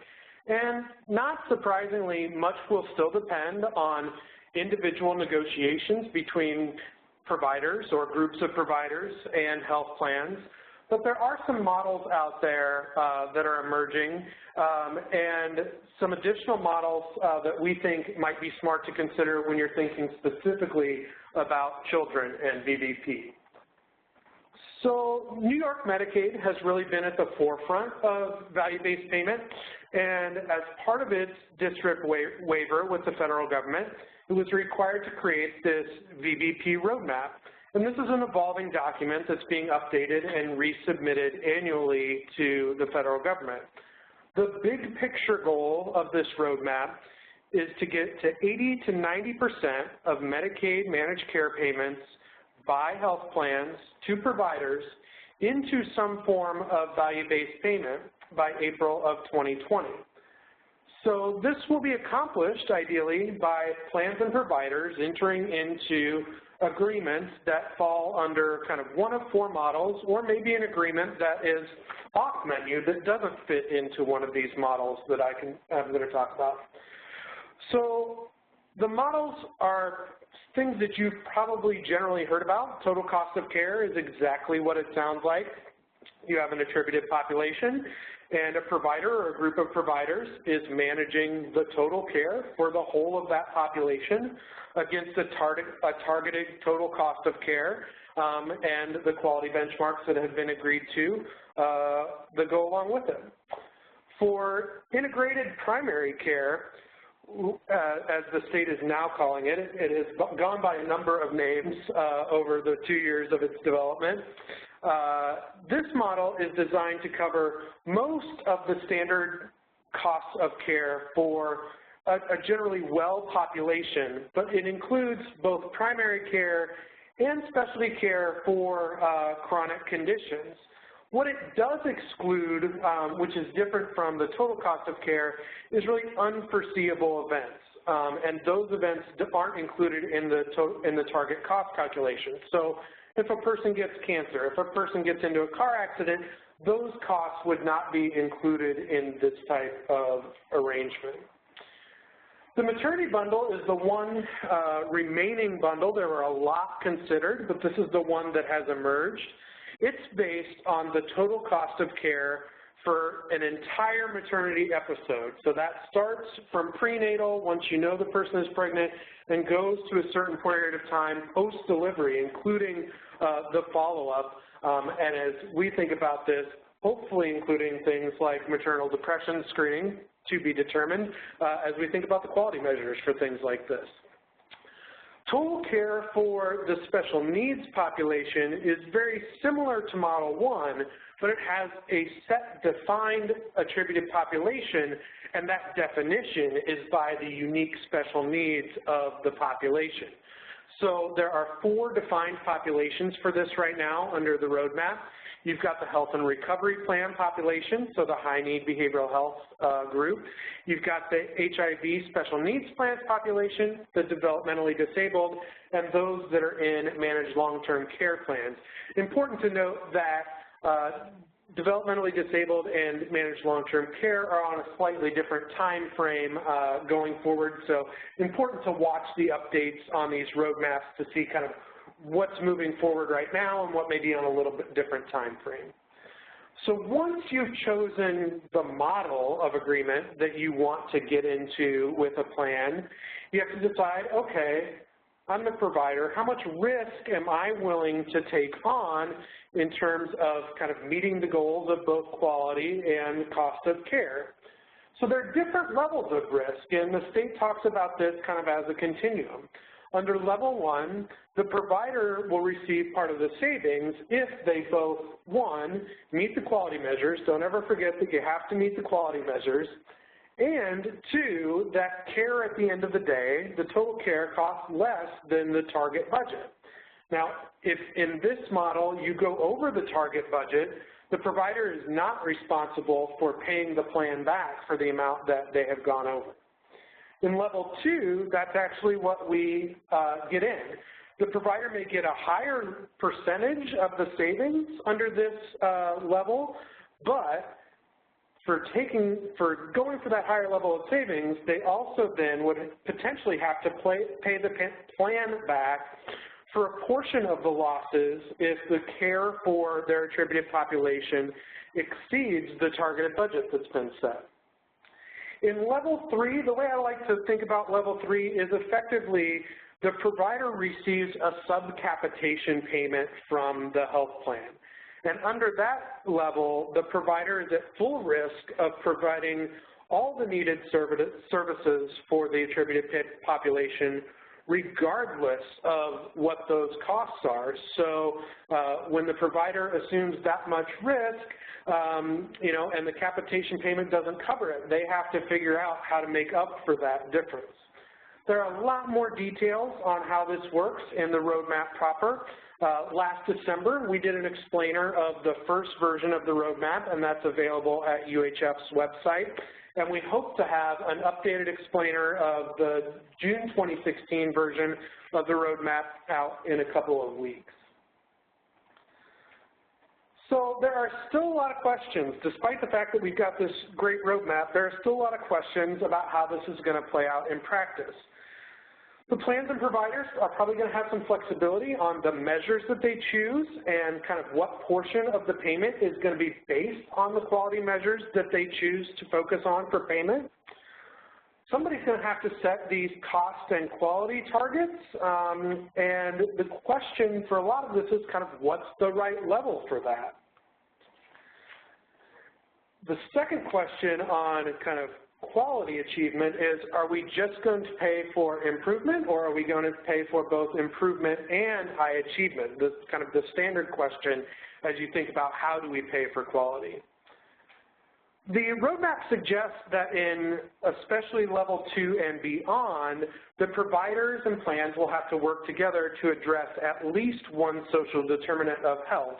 And not surprisingly, much will still depend on individual negotiations between providers or groups of providers and health plans. But there are some models out there that are emerging and some additional models that we think might be smart to consider when you're thinking specifically about children and VBP. So New York Medicaid has really been at the forefront of value-based payment, and as part of its district waiver with the federal government, it was required to create this VBP Roadmap. And this is an evolving document that's being updated and resubmitted annually to the federal government. The big picture goal of this roadmap is to get to 80 to 90% of Medicaid managed care payments by health plans to providers into some form of value-based payment by April of 2020. So this will be accomplished, ideally, by plans and providers entering into agreements that fall under kind of one of four models, or maybe an agreement that is off menu that doesn't fit into one of these models that I'm going to talk about. So the models are things that you've probably generally heard about. Total cost of care is exactly what it sounds like. You have an attributed population, and a provider or a group of providers is managing the total care for the whole of that population against a targeted total cost of care and the quality benchmarks that have been agreed to that go along with it. For integrated primary care, as the state is now calling it, it has gone by a number of names over the 2 years of its development. This model is designed to cover most of the standard costs of care for a generally well population, but it includes both primary care and specialty care for chronic conditions. What it does exclude, which is different from the total cost of care, is really unforeseeable events. And those events aren't included in the target cost calculation. So if a person gets cancer, if a person gets into a car accident, those costs would not be included in this type of arrangement. The maternity bundle is the one remaining bundle. There were a lot considered, but this is the one that has emerged. It's based on the total cost of care for an entire maternity episode. So that starts from prenatal, once you know the person is pregnant, and goes to a certain period of time post-delivery, including the follow-up. And as we think about this, hopefully including things like maternal depression screening to be determined as we think about the quality measures for things like this. Total care for the special needs population is very similar to Model 1, but it has a set defined attributed population, and that definition is by the unique special needs of the population. So there are 4 defined populations for this right now under the roadmap. You've got the health and recovery plan population, so the high-need behavioral health group. You've got the HIV special needs plans population, the developmentally disabled, and those that are in managed long-term care plans. Important to note that developmentally disabled and managed long-term care are on a slightly different time frame going forward, so important to watch the updates on these roadmaps to see kind of what's moving forward right now and what may be on a little bit different time frame. So once you've chosen the model of agreement that you want to get into with a plan, you have to decide, okay, I'm the provider, how much risk am I willing to take on in terms of kind of meeting the goals of both quality and cost of care? So there are different levels of risk, and the state talks about this kind of as a continuum. Under level 1, the provider will receive part of the savings if they both, 1, meet the quality measures. Don't ever forget that you have to meet the quality measures, And two, that care at the end of the day, the total care costs less than the target budget. Now, if in this model you go over the target budget, the provider is not responsible for paying the plan back for the amount that they have gone over. In level 2, that's actually what we get in. The provider may get a higher percentage of the savings under this level, but for going for that higher level of savings, they also then would potentially have to pay the plan back for a portion of the losses if the care for their attributed population exceeds the targeted budget that's been set. In level 3, the way I like to think about level 3 is effectively the provider receives a sub-capitation payment from the health plan. And under that level, the provider is at full risk of providing all the needed services for the attributed population regardless of what those costs are. So when the provider assumes that much risk, and the capitation payment doesn't cover it, they have to figure out how to make up for that difference. There are a lot more details on how this works in the roadmap proper. Last December, we did an explainer of the first version of the roadmap, and that's available at UHF's website. And we hope to have an updated explainer of the June 2016 version of the roadmap out in a couple of weeks. So there are still a lot of questions. Despite the fact that we've got this great roadmap, there are still a lot of questions about how this is going to play out in practice. The plans and providers are probably going to have some flexibility on the measures that they choose and kind of what portion of the payment is going to be based on the quality measures that they choose to focus on for payment. Somebody's going to have to set these cost and quality targets, and the question for a lot of this is kind of what's the right level for that? The second question on kind of quality achievement is, are we just going to pay for improvement, or are we going to pay for both improvement and high achievement? This is kind of the standard question as you think about how do we pay for quality. The roadmap suggests that in especially level 2 and beyond, the providers and plans will have to work together to address at least one social determinant of health.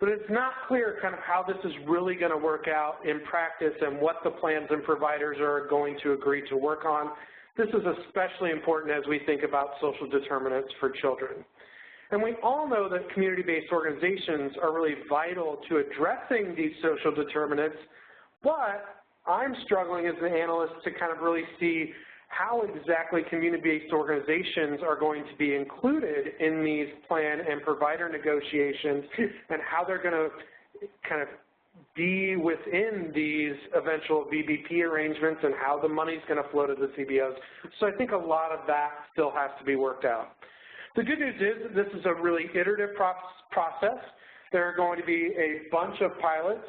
But it's not clear kind of how this is really going to work out in practice and what the plans and providers are going to agree to work on. This is especially important as we think about social determinants for children. And we all know that community-based organizations are really vital to addressing these social determinants, but I'm struggling as an analyst to kind of really see how exactly community-based organizations are going to be included in these plan and provider negotiations and how they're going to kind of be within these eventual VBP arrangements and how the money's going to flow to the CBOs. So I think a lot of that still has to be worked out. The good news is this is a really iterative process. There are going to be a bunch of pilots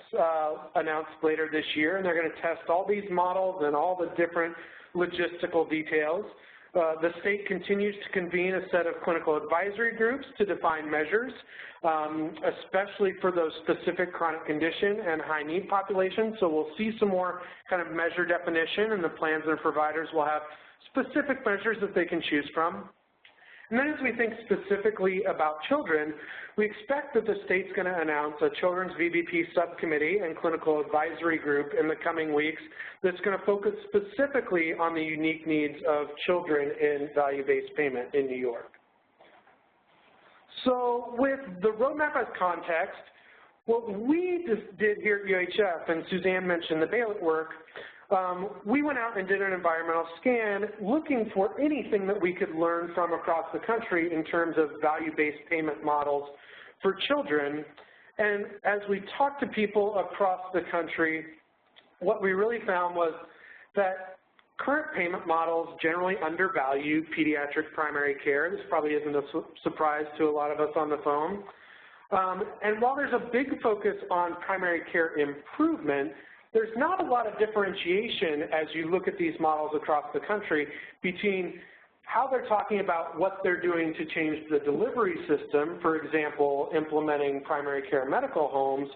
announced later this year, and they're going to test all these models and all the different logistical details. The state continues to convene a set of clinical advisory groups to define measures, especially for those specific chronic condition and high need populations. So we'll see some more kind of measure definition, and the plans and providers will have specific measures that they can choose from. And then as we think specifically about children, we expect that the state's going to announce a Children's VBP Subcommittee and Clinical Advisory Group in the coming weeks that's going to focus specifically on the unique needs of children in value-based payment in New York. So with the roadmap as context, what we just did here at UHF, and Suzanne mentioned the ballot work, we went out and did an environmental scan looking for anything that we could learn from across the country in terms of value-based payment models for children. And as we talked to people across the country, what we really found was that current payment models generally undervalue pediatric primary care. This probably isn't a surprise to a lot of us on the phone. And while there's a big focus on primary care improvement, there's not a lot of differentiation as you look at these models across the country between how they're talking about what they're doing to change the delivery system, for example, implementing primary care medical homes,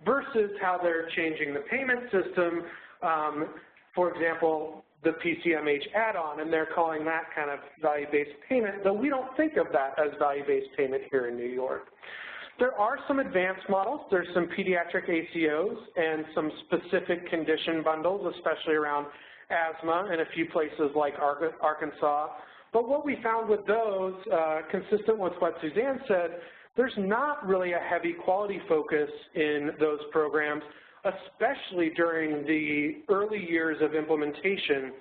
versus how they're changing the payment system for example, the PCMH add-on, and they're calling that kind of value-based payment, though we don't think of that as value-based payment here in New York. There are some advanced models. There's some pediatric ACOs and some specific condition bundles, especially around asthma in a few places like Arkansas. But what we found with those, consistent with what Suzanne said, there's not really a heavy quality focus in those programs, especially during the early years of implementation.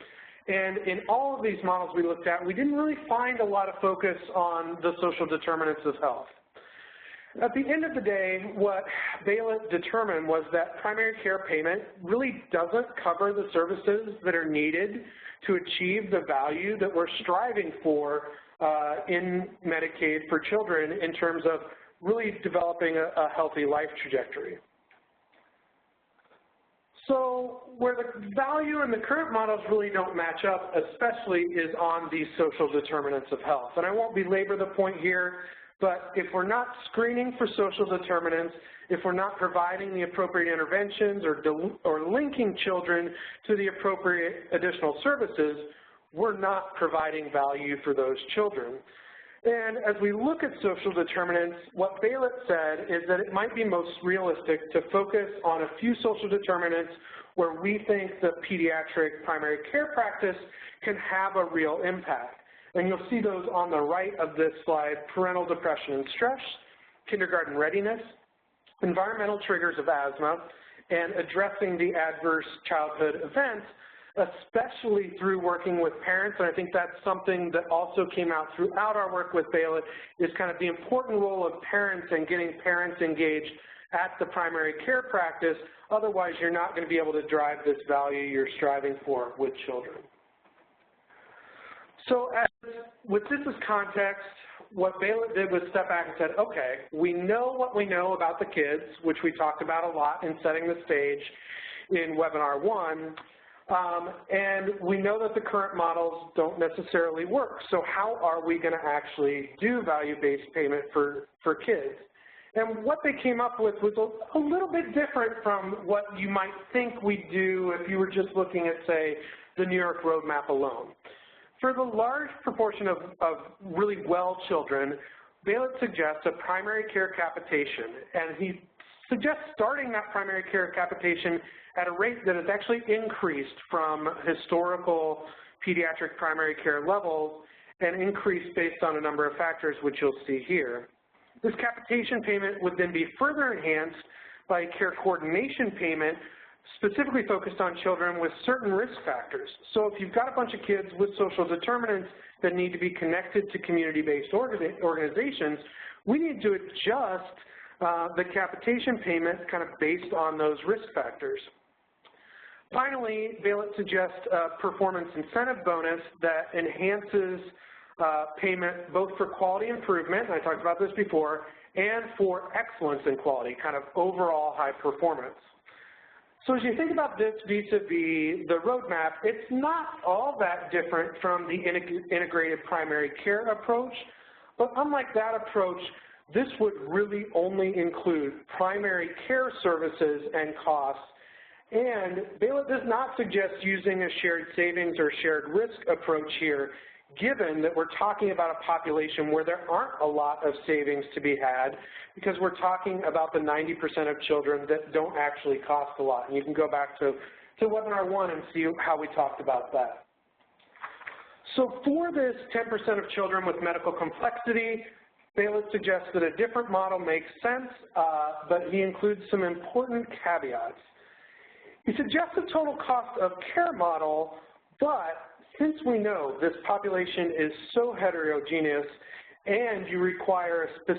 And in all of these models we looked at, we didn't really find a lot of focus on the social determinants of health. At the end of the day, what Bailiff determined was that primary care payment really doesn't cover the services that are needed to achieve the value that we're striving for in Medicaid for children in terms of really developing a healthy life trajectory. So where the value in the current models really don't match up, especially, is on these social determinants of health. And I won't belabor the point here, but if we're not screening for social determinants, if we're not providing the appropriate interventions or linking children to the appropriate additional services, we're not providing value for those children. And as we look at social determinants, what Bailiff said is that it might be most realistic to focus on a few social determinants where we think the pediatric primary care practice can have a real impact. And you'll see those on the right of this slide: parental depression and stress, kindergarten readiness, environmental triggers of asthma, and addressing the adverse childhood events, especially through working with parents. And I think that's something that also came out throughout our work with Bailiff, is kind of the important role of parents and getting parents engaged at the primary care practice. Otherwise, you're not going to be able to drive this value you're striving for with children. So with this as context, what Bailiff did was step back and said, okay, we know what we know about the kids, which we talked about a lot in setting the stage in webinar 1, and we know that the current models don't necessarily work. So how are we going to actually do value-based payment for kids? And what they came up with was a little bit different from what you might think we do if you were just looking at, say, the New York Roadmap alone. For the large proportion of really well children, Bailiff suggests a primary care capitation, and he suggests starting that primary care capitation at a rate that has actually increased from historical pediatric primary care levels and increased based on a number of factors, which you'll see here. This capitation payment would then be further enhanced by a care coordination payment specifically focused on children with certain risk factors. So if you've got a bunch of kids with social determinants that need to be connected to community-based organizations, we need to adjust the capitation payment kind of based on those risk factors. Finally, Bailiff suggests a performance incentive bonus that enhances payment both for quality improvement, and I talked about this before, and for excellence in quality, kind of overall high performance. So as you think about this vis-a-vis the roadmap, it's not all that different from the integrated primary care approach, but unlike that approach, this would really only include primary care services and costs, and Bailiff does not suggest using a shared savings or shared risk approach here, given that we're talking about a population where there aren't a lot of savings to be had, because we're talking about the 90% of children that don't actually cost a lot. And you can go back to webinar 1 and see how we talked about that. So for this 10% of children with medical complexity, Bailiff suggests that a different model makes sense, but he includes some important caveats. He suggests a total cost of care model, but since we know this population is so heterogeneous and you require a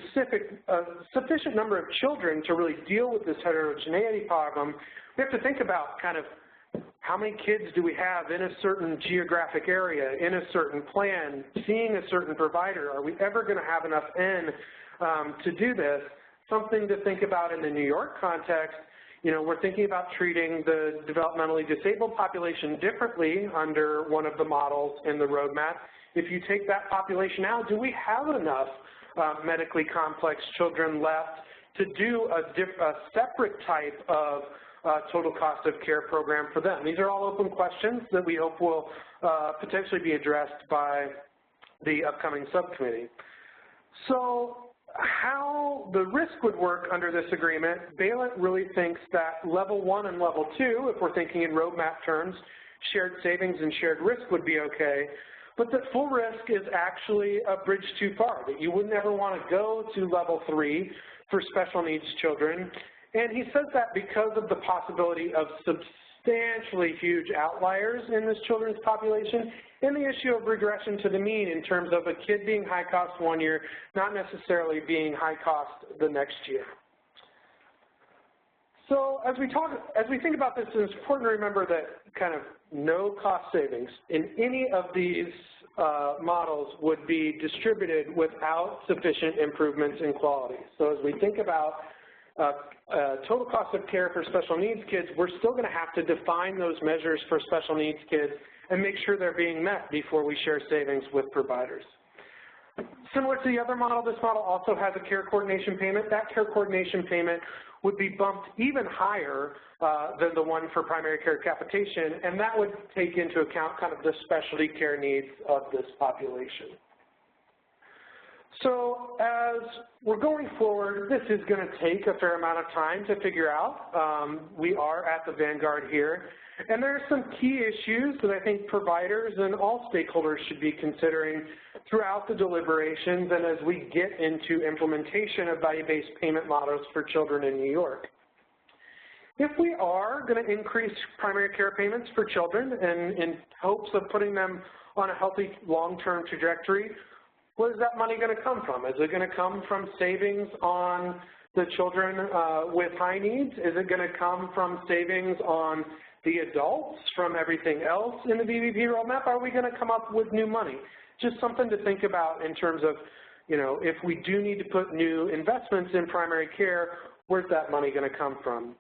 sufficient number of children to really deal with this heterogeneity problem, we have to think about kind of how many kids do we have in a certain geographic area, in a certain plan, seeing a certain provider. Are we ever going to have enough N to do this? Something to think about in the New York context. You know, we're thinking about treating the developmentally disabled population differently under one of the models in the roadmap. If you take that population out, do we have enough medically complex children left to do a separate type of total cost of care program for them? These are all open questions that we hope will potentially be addressed by the upcoming subcommittee. So how the risk would work under this agreement, Balint really thinks that level 1 and level 2, if we're thinking in roadmap terms, shared savings and shared risk would be okay, but that full risk is actually a bridge too far, that you would never want to go to level 3 for special needs children. And he says that because of the possibility of substantially huge outliers in this children's population and the issue of regression to the mean in terms of a kid being high cost one year, not necessarily being high cost the next year. So as we think about this, it's important to remember that kind of no cost savings in any of these models would be distributed without sufficient improvements in quality. So as we think about total cost of care for special needs kids, we're still going to have to define those measures for special needs kids and make sure they're being met before we share savings with providers. Similar to the other model, this model also has a care coordination payment. That care coordination payment would be bumped even higher than the one for primary care capitation, and that would take into account kind of the specialty care needs of this population. So as we're going forward, this is going to take a fair amount of time to figure out. We are at the vanguard here. And there are some key issues that I think providers and all stakeholders should be considering throughout the deliberations and as we get into implementation of value-based payment models for children in New York. If we are going to increase primary care payments for children and in hopes of putting them on a healthy long-term trajectory, where is that money going to come from? Is it going to come from savings on the children with high needs? Is it going to come from savings on the adults, from everything else in the VBP roadmap? Are we going to come up with new money? Just something to think about in terms of, you know, if we do need to put new investments in primary care, where's that money going to come from?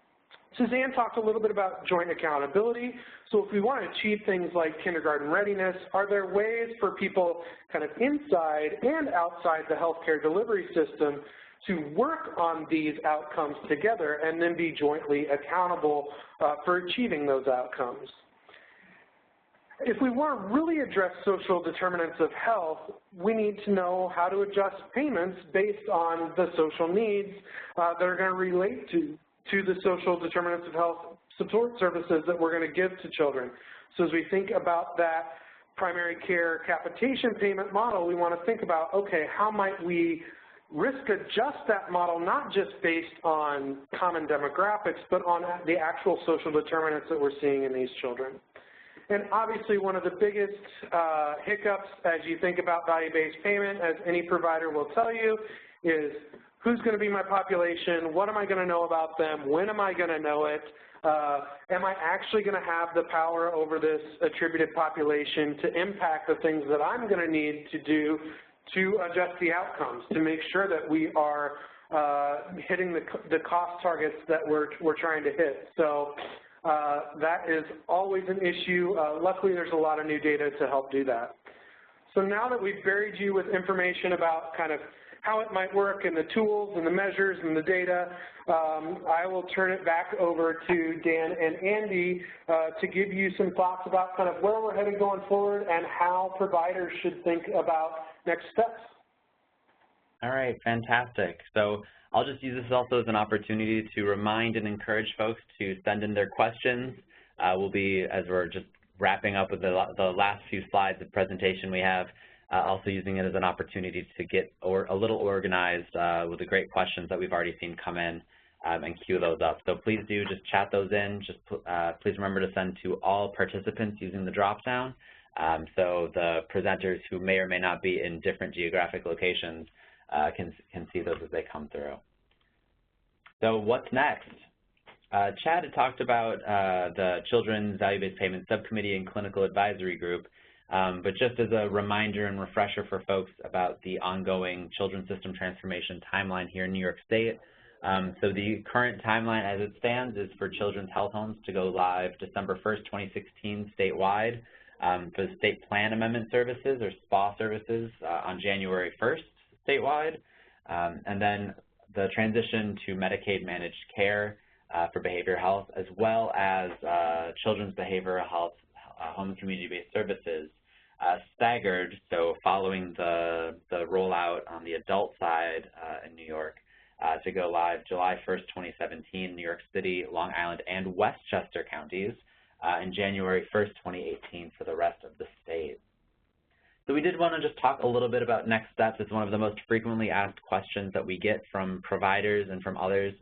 Suzanne talked a little bit about joint accountability. So if we want to achieve things like kindergarten readiness, are there ways for people kind of inside and outside the healthcare delivery system to work on these outcomes together and then be jointly accountable for achieving those outcomes? If we want to really address social determinants of health, we need to know how to adjust payments based on the social needs that are going to relate to the social determinants of health support services that we're going to give to children. So as we think about that primary care capitation payment model, we want to think about, okay, how might we risk adjust that model not just based on common demographics, but on the actual social determinants that we're seeing in these children. And obviously one of the biggest hiccups as you think about value-based payment, as any provider will tell you, is who's going to be my population, what am I going to know about them, when am I going to know it, am I actually going to have the power over this attributed population to impact the things that I'm going to need to do to adjust the outcomes, to make sure that we are hitting the cost targets that we're trying to hit. So that is always an issue. Luckily, there's a lot of new data to help do that. So now that we've buried you with information about kind of how it might work and the tools and the measures and the data, I will turn it back over to Dan and Andy to give you some thoughts about kind of where we're headed going forward and how providers should think about next steps. All right, fantastic. So I'll just use this also as an opportunity to remind and encourage folks to send in their questions. We'll be, as we're just wrapping up with the last few slides of presentation we have, also using it as an opportunity to get a little organized with the great questions that we've already seen come in and queue those up. So please do just chat those in. Just please remember to send to all participants using the drop-down. So the presenters who may or may not be in different geographic locations can see those as they come through. So what's next? Chad had talked about the Children's Value-Based Payment Subcommittee and Clinical Advisory Group, but just as a reminder and refresher for folks about the ongoing children's system transformation timeline here in New York State. So the current timeline as it stands is for children's health homes to go live December 1st, 2016 statewide, for the state plan amendment services or SPA services on January 1st statewide, and then the transition to Medicaid managed care for behavioral health, as well as children's behavioral health, home and community-based services, staggered, so following the rollout on the adult side in New York, to go live July 1st, 2017, New York City, Long Island, and Westchester counties, and January 1st, 2018 for the rest of the state. So we did want to just talk a little bit about next steps. It's one of the most frequently asked questions that we get from providers and from others,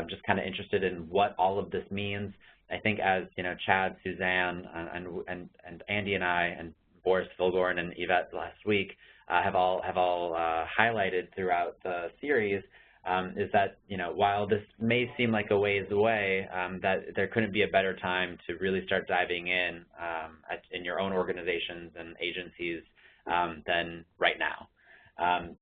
just kind of interested in what all of this means. I think as, you know, Chad, Suzanne, and Andy and I, and Boris Vilgorn and Yvette last week have all highlighted throughout the series, is that, you know, while this may seem like a ways away, that there couldn't be a better time to really start diving in your own organizations and agencies than right now.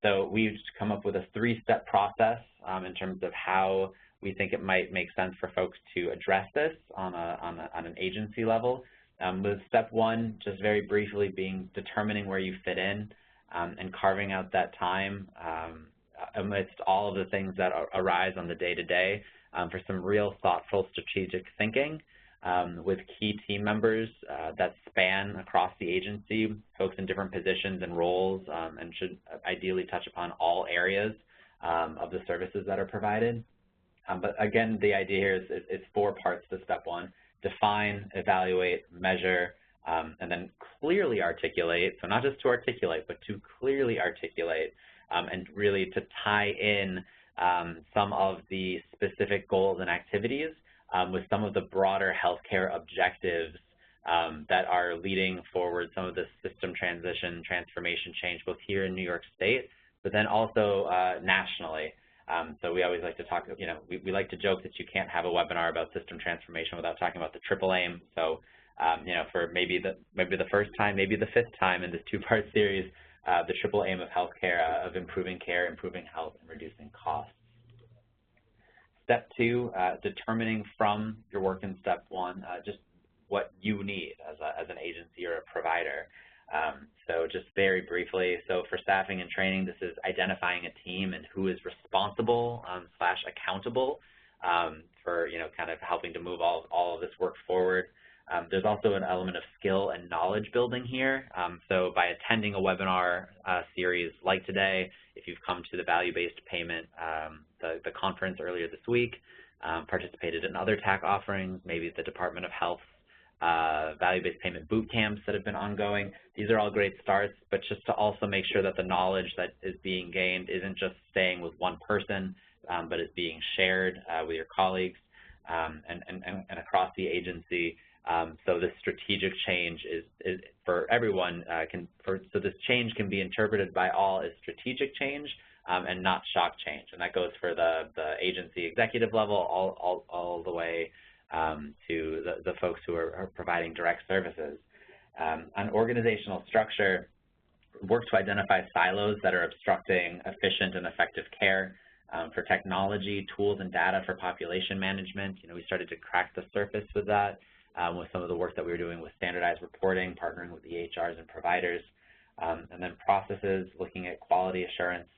So we've come up with a 3-step process in terms of how we think it might make sense for folks to address this on an agency level. With step 1, just very briefly, being determining where you fit in and carving out that time amidst all of the things that arise on the day-to-day for some real thoughtful strategic thinking with key team members that span across the agency, folks in different positions and roles, and should ideally touch upon all areas of the services that are provided. But again, the idea here is it's 4 parts to step 1. Define, evaluate, measure, and then clearly articulate, so not just to articulate, but to clearly articulate and really to tie in some of the specific goals and activities with some of the broader healthcare objectives that are leading forward some of the system transition, transformation change, both here in New York State, but then also nationally. So we always like to talk, you know, we like to joke that you can't have a webinar about system transformation without talking about the triple aim. So, you know, for maybe the first time, maybe the 5th time in this 2-part series, the triple aim of healthcare, of improving care, improving health, and reducing costs. Step 2, determining from your work in step 1 just what you need as an agency or a provider. So just very briefly, so for staffing and training, this is identifying a team and who is responsible / accountable for, you know, kind of helping to move all of this work forward. There's also an element of skill and knowledge building here. So by attending a webinar series like today, if you've come to the value-based payment, the conference earlier this week, participated in other TAC offerings, maybe the Department of Health value-based payment boot camps that have been ongoing. These are all great starts, but just to also make sure that the knowledge that is being gained isn't just staying with one person, but is being shared with your colleagues and across the agency. So this strategic change is for everyone. So this change can be interpreted by all as strategic change and not shock change, and that goes for the agency executive level all the way to the folks who are providing direct services. On organizational structure, work to identify silos that are obstructing efficient and effective care. For technology, tools and data for population management, you know, we started to crack the surface with that with some of the work that we were doing with standardized reporting, partnering with the EHRs and providers. And then processes, looking at quality assurance,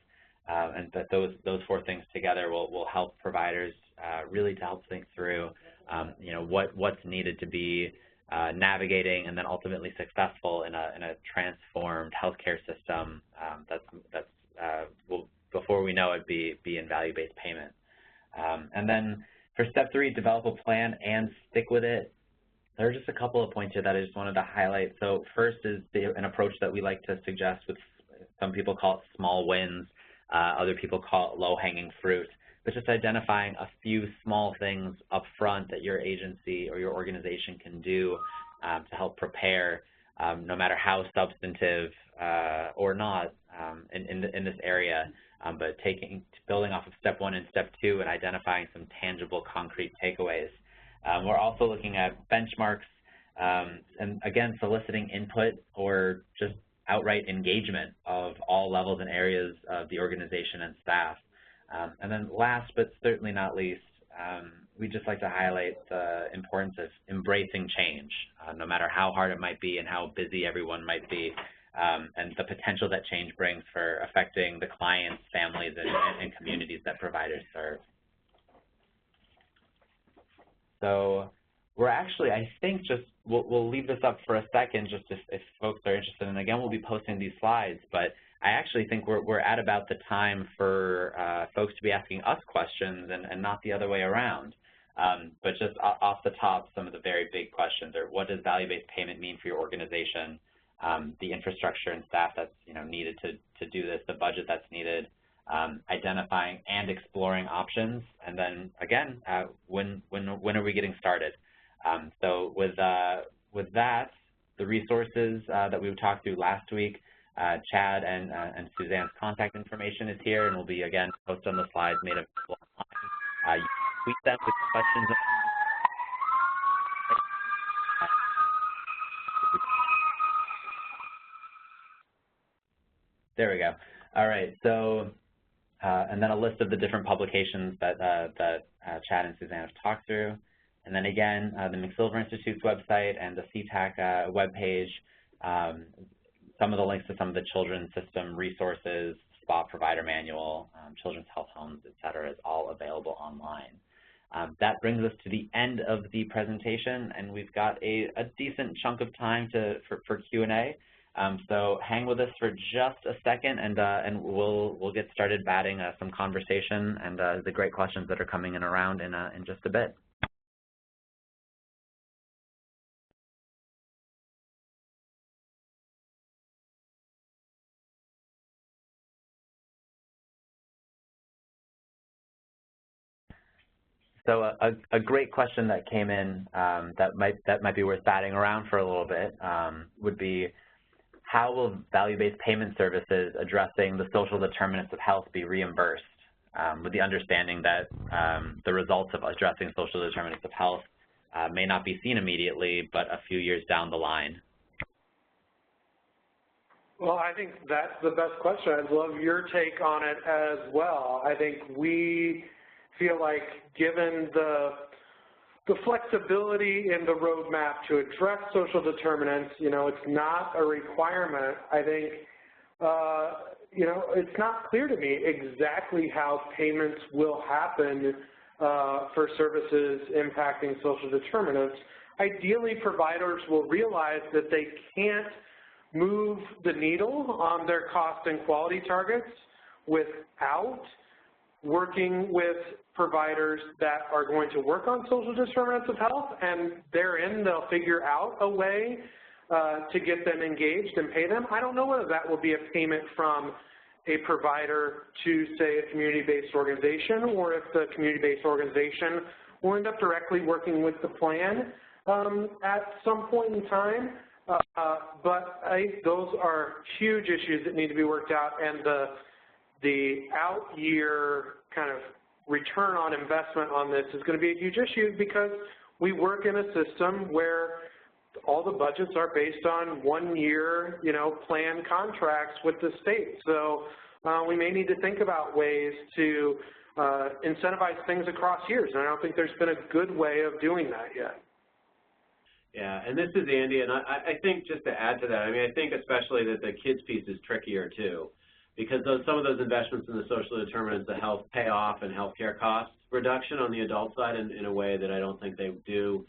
and that those 4 things together will help providers really to help think through you know, what's needed to be navigating and then ultimately successful in a transformed healthcare system that's will, before we know it, be in value-based payment. And then for step 3, develop a plan and stick with it. There are just a couple of points here that I just wanted to highlight. So first is an approach that we like to suggest with, some people call it small wins, other people call it low-hanging fruit, but just identifying a few small things up front that your agency or your organization can do to help prepare, no matter how substantive or not in this area, but building off of step 1 and step 2 and identifying some tangible, concrete takeaways. We're also looking at benchmarks and, again, soliciting input or just outright engagement of all levels and areas of the organization and staff. And then last but certainly not least, we just like to highlight the importance of embracing change, no matter how hard it might be and how busy everyone might be, and the potential that change brings for affecting the clients, families, and communities that providers serve. So we're actually, I think, just we'll leave this up for a second, just if folks are interested. And again, we'll be posting these slides, but I actually think we're at about the time for folks to be asking us questions and not the other way around. But just off the top, some of the very big questions are: what does value-based payment mean for your organization? The infrastructure and staff that's needed to do this, the budget that's needed, identifying and exploring options, and then again, when are we getting started? So with that, the resources that we talked through last week, Chad and Suzanne's contact information is here, and will be again posted on the slides made available online. You can tweet them with questions. There we go. All right. So, and then a list of the different publications that Chad and Suzanne have talked through. And then again, the McSilver Institute's website and the CTAC webpage, some of the links to some of the children's system resources, SPA provider manual, children's health homes, et cetera, is all available online. That brings us to the end of the presentation, and we've got a decent chunk of time for Q&A. So hang with us for just a second, and we'll get started batting some conversation and the great questions that are coming in around in just a bit. So a great question that came in that might be worth batting around for a little bit would be: how will value-based payment services addressing the social determinants of health be reimbursed, with the understanding that the results of addressing social determinants of health may not be seen immediately, but a few years down the line? Well, I think that's the best question. I'd love your take on it as well. I think we feel like, given the flexibility in the roadmap to address social determinants, it's not a requirement. I think, it's not clear to me exactly how payments will happen for services impacting social determinants. Ideally, providers will realize that they can't move the needle on their cost and quality targets without working with providers that are going to work on social determinants of health, and therein they'll figure out a way to get them engaged and pay them. I don't know whether that will be a payment from a provider to, say, a community-based organization, or if the community-based organization will end up directly working with the plan at some point in time. But I think those are huge issues that need to be worked out, and the out-year kind of return on investment on this is going to be a huge issue, because we work in a system where all the budgets are based on one-year, planned contracts with the state. So we may need to think about ways to incentivize things across years, and I don't think there's been a good way of doing that yet. Yeah, and this is Andy, and I think, just to add to that, I think especially that the kids piece is trickier too, because some of those investments in the social determinants of health pay off in healthcare cost reduction on the adult side in a way that I don't think they do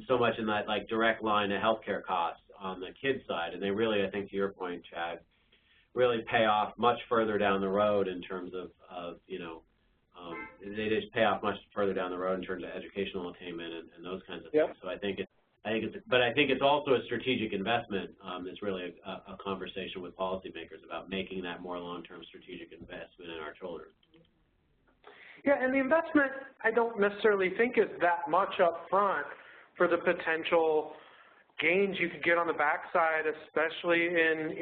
so much in that direct line to healthcare costs on the kids side. And they really, I think to your point, Chad, really pay off much further down the road in terms of they just pay off much further down the road in terms of educational attainment and those kinds of things. So I think it's also a strategic investment. It's really a conversation with policymakers about making that more long-term strategic investment in our children. Yeah, and the investment I don't necessarily think is that much up front for the potential gains you could get on the backside, especially in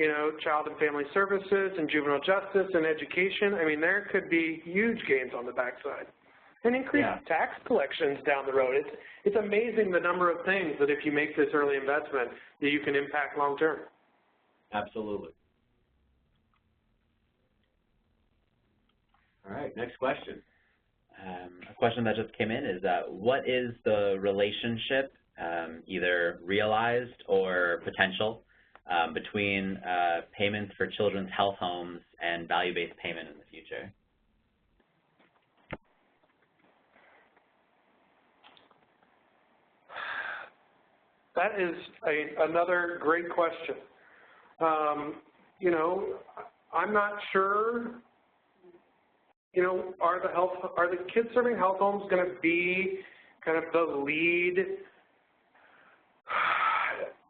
child and family services and juvenile justice and education. There could be huge gains on the backside. And increased tax collections down the road. It's amazing the number of things that, if you make this early investment, that you can impact long term. Absolutely. All right, next question. A question that just came in is, what is the relationship, either realized or potential, between payments for children's health homes and value-based payment in the future? That is another great question. You know, I'm not sure, you know, are the kids serving health homes going to be kind of the lead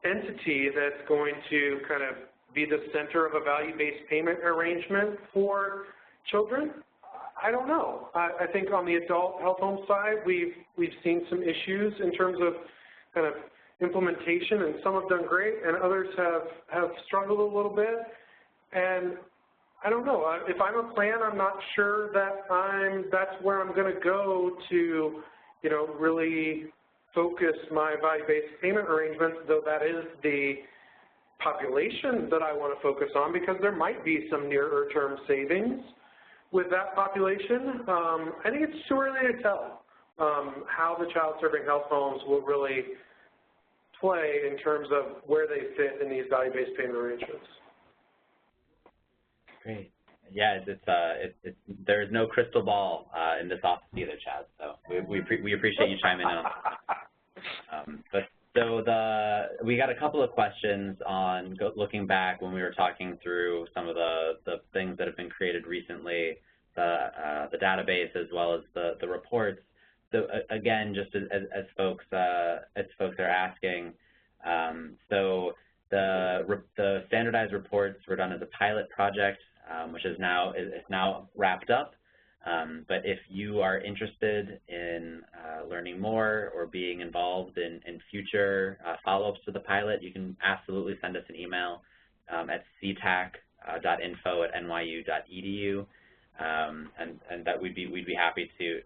entity that's going to kind of be the center of a value-based payment arrangement for children? I don't know. I think on the adult health home side, we've seen some issues in terms of kind of implementation, and some have done great, and others have struggled a little bit. And I don't know. If I'm a plan, I'm not sure that that's where I'm going to go to, you know, really focus my value-based payment arrangements, though that is the population that I want to focus on, because there might be some nearer-term savings with that population. I think it's too early to tell how the child-serving health homes will really play in terms of where they fit in these value-based payment arrangements. Great. Yeah, there is no crystal ball in this office either, Chad. So we appreciate you chiming in on that. We got a couple of questions on looking back when we were talking through some of the things that have been created recently, the database as well as the reports. So again, just as folks are asking, so the standardized reports were done as a pilot project, which is now wrapped up. But if you are interested in learning more or being involved in future follow-ups to the pilot, you can absolutely send us an email at ctac.info@nyu.edu, and that we'd be happy to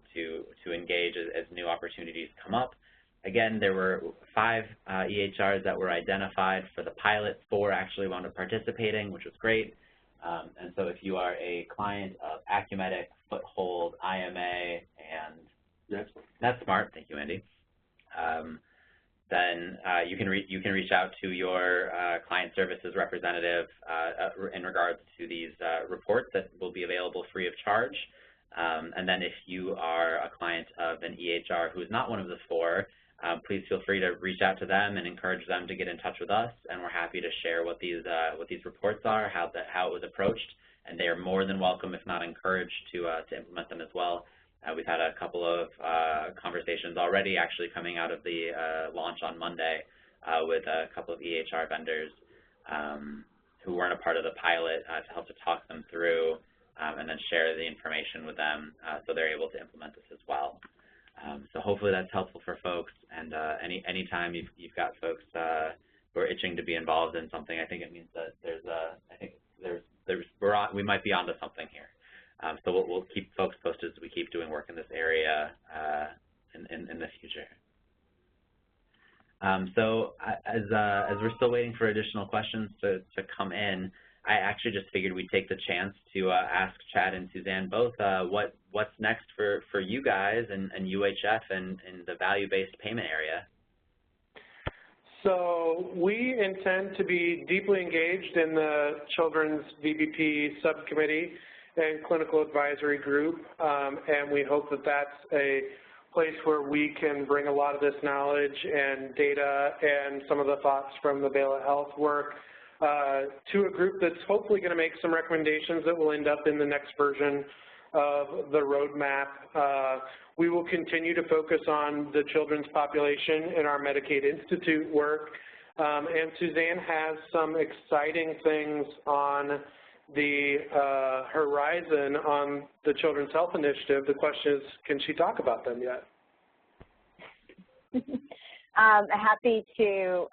engage as new opportunities come up. Again, there were 5 EHRs that were identified for the pilot. 4 actually wound up participating, which was great. And so if you are a client of Acumedic, Foothold, IMA, and NetSmart, thank you, Andy, then you can reach out to your client services representative in regards to these reports that will be available free of charge. And then if you are a client of an EHR who is not one of the 4, please feel free to reach out to them and encourage them to get in touch with us, and we're happy to share what these reports are, how it was approached, and they are more than welcome, if not encouraged, to implement them as well. We've had a couple of conversations already, actually coming out of the launch on Monday with a couple of EHR vendors who weren't a part of the pilot to help to talk them through and then share the information with them so they're able to implement this as well. So hopefully that's helpful for folks, and anytime you've got folks who are itching to be involved in something, I think it means that we might be onto something here. So we'll keep folks posted as we keep doing work in this area in the future. So as we're still waiting for additional questions to come in, I actually just figured we'd take the chance to ask Chad and Suzanne both what's next for you guys and UHF and in the value-based payment area. So we intend to be deeply engaged in the Children's VBP Subcommittee and Clinical Advisory Group, and we hope that that's a place where we can bring a lot of this knowledge and data and some of the thoughts from the Baylor Health work to a group that's hopefully going to make some recommendations that will end up in the next version of the roadmap. We will continue to focus on the children's population in our Medicaid Institute work, and Suzanne has some exciting things on the horizon on the Children's Health Initiative. The question is, can she talk about them yet? Happy to.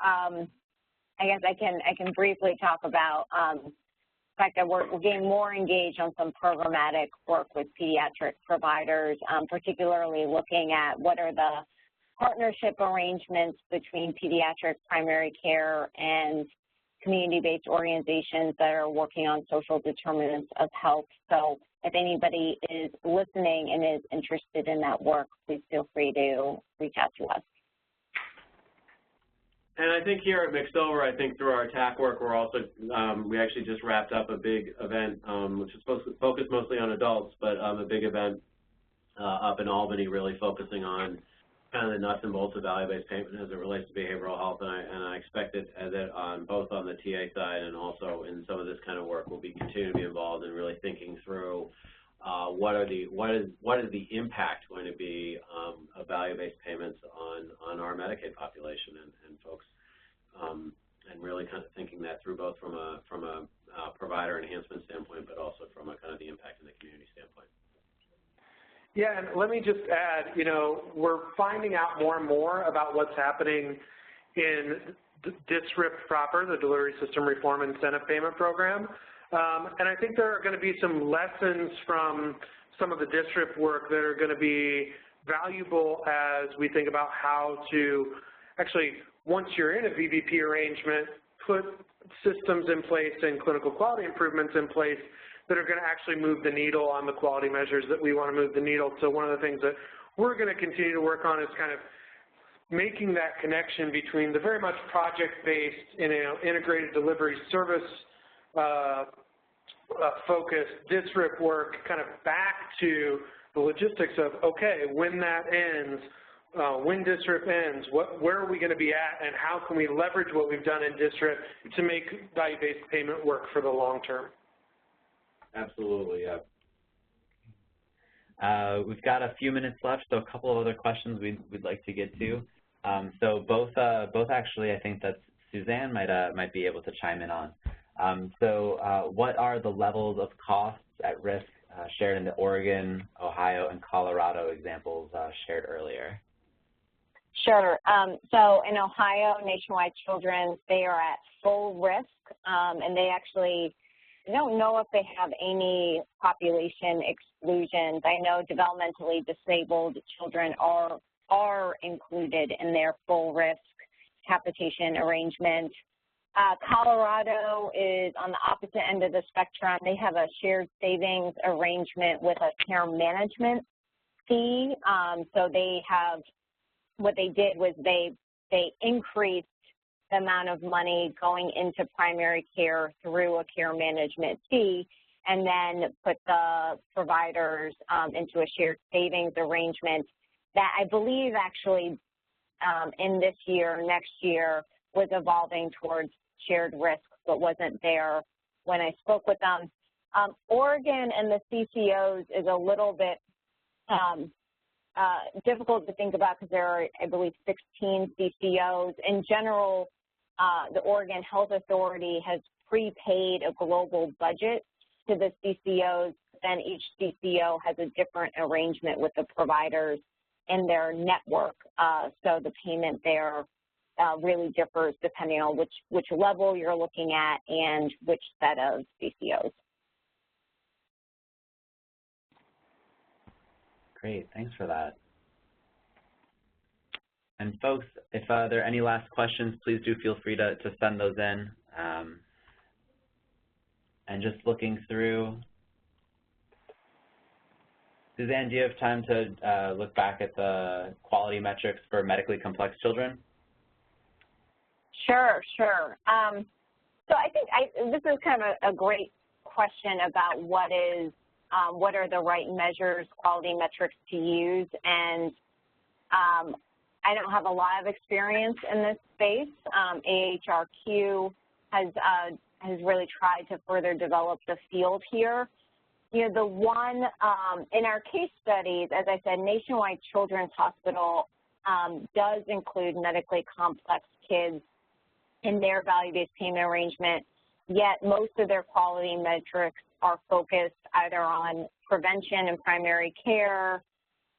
I guess I can briefly talk about the fact that we're getting more engaged on some programmatic work with pediatric providers, particularly looking at what are the partnership arrangements between pediatric primary care and community-based organizations that are working on social determinants of health. So if anybody is listening and is interested in that work, please feel free to reach out to us. And I think here at McSilver, I think through our TAC work, we're also, we actually just wrapped up a big event, which is supposed to focus mostly on adults, but a big event up in Albany really focusing on kind of the nuts and bolts of value-based payment as it relates to behavioral health, and I expect that on both on the TA side and also in some of this kind of work, we'll continue to be involved in really thinking through what is the impact going to be of value-based payments on our Medicaid population and folks, and really kind of thinking that through both from a provider enhancement standpoint, but also from a kind of the impact in the community standpoint. Yeah, and let me just add, we're finding out more and more about what's happening in DSRIP proper, the Delivery System Reform Incentive Payment Program. And I think there are going to be some lessons from some of the DSRIP work that are going to be valuable as we think about how to actually, once you're in a VBP arrangement, put systems in place and clinical quality improvements in place that are going to actually move the needle on the quality measures that we want to move the needle. So one of the things that we're going to continue to work on is kind of making that connection between the very much project-based, integrated delivery service focused DSRIP work kind of back to the logistics of, okay, when that ends, when DSRIP ends, where are we going to be at, and how can we leverage what we've done in DSRIP to make value-based payment work for the long term? Absolutely, yeah. We've got a few minutes left, so a couple of other questions we'd like to get to. So both actually, I think that Suzanne might be able to chime in on. What are the levels of costs at risk shared in the Oregon, Ohio, and Colorado examples shared earlier? Sure. So in Ohio, Nationwide Children's, they are at full risk, and they actually, I don't know if they have any population exclusions. I know developmentally disabled children are included in their full risk capitation arrangement. Colorado is on the opposite end of the spectrum. They have a shared savings arrangement with a care management fee. So they have, what they did was they increased the amount of money going into primary care through a care management fee, and then put the providers into a shared savings arrangement that I believe actually in this year, next year, was evolving towards shared risk, but wasn't there when I spoke with them. Oregon and the CCOs is a little bit difficult to think about because there are, I believe, 16 CCOs. In general, the Oregon Health Authority has prepaid a global budget to the CCOs, then each CCO has a different arrangement with the providers in their network. So the payment there really differs depending on which level you're looking at and which set of CCOs. Great, thanks for that. And folks, if there are any last questions, please do feel free to send those in. And just looking through, Suzanne, do you have time to look back at the quality metrics for medically complex children? Sure. So I think this is kind of a great question about what are the right measures, quality metrics to use, and I don't have a lot of experience in this space. AHRQ has really tried to further develop the field here. The one in our case studies, as I said, Nationwide Children's Hospital does include medically complex kids in their value-based payment arrangement, yet most of their quality metrics are focused either on prevention and primary care,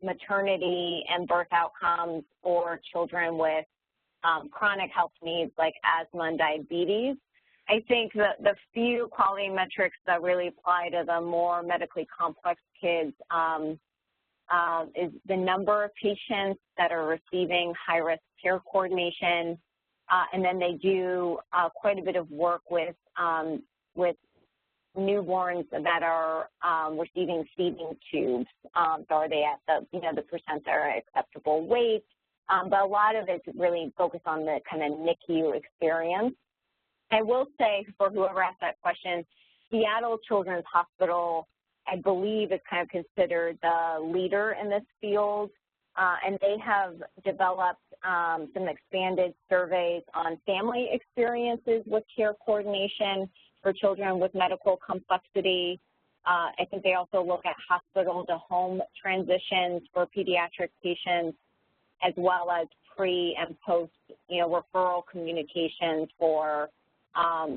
maternity and birth outcomes, or children with chronic health needs like asthma and diabetes. I think that the few quality metrics that really apply to the more medically complex kids is the number of patients that are receiving high-risk care coordination, and then they do quite a bit of work with newborns that are receiving feeding tubes. So are they at the percent that are acceptable weight? But a lot of it's really focused on the kind of NICU experience. I will say, for whoever asked that question, Seattle Children's Hospital, I believe, is kind of considered the leader in this field. and they have developed some expanded surveys on family experiences with care coordination for children with medical complexity. I think they also look at hospital-to-home transitions for pediatric patients, as well as pre and post, referral communications for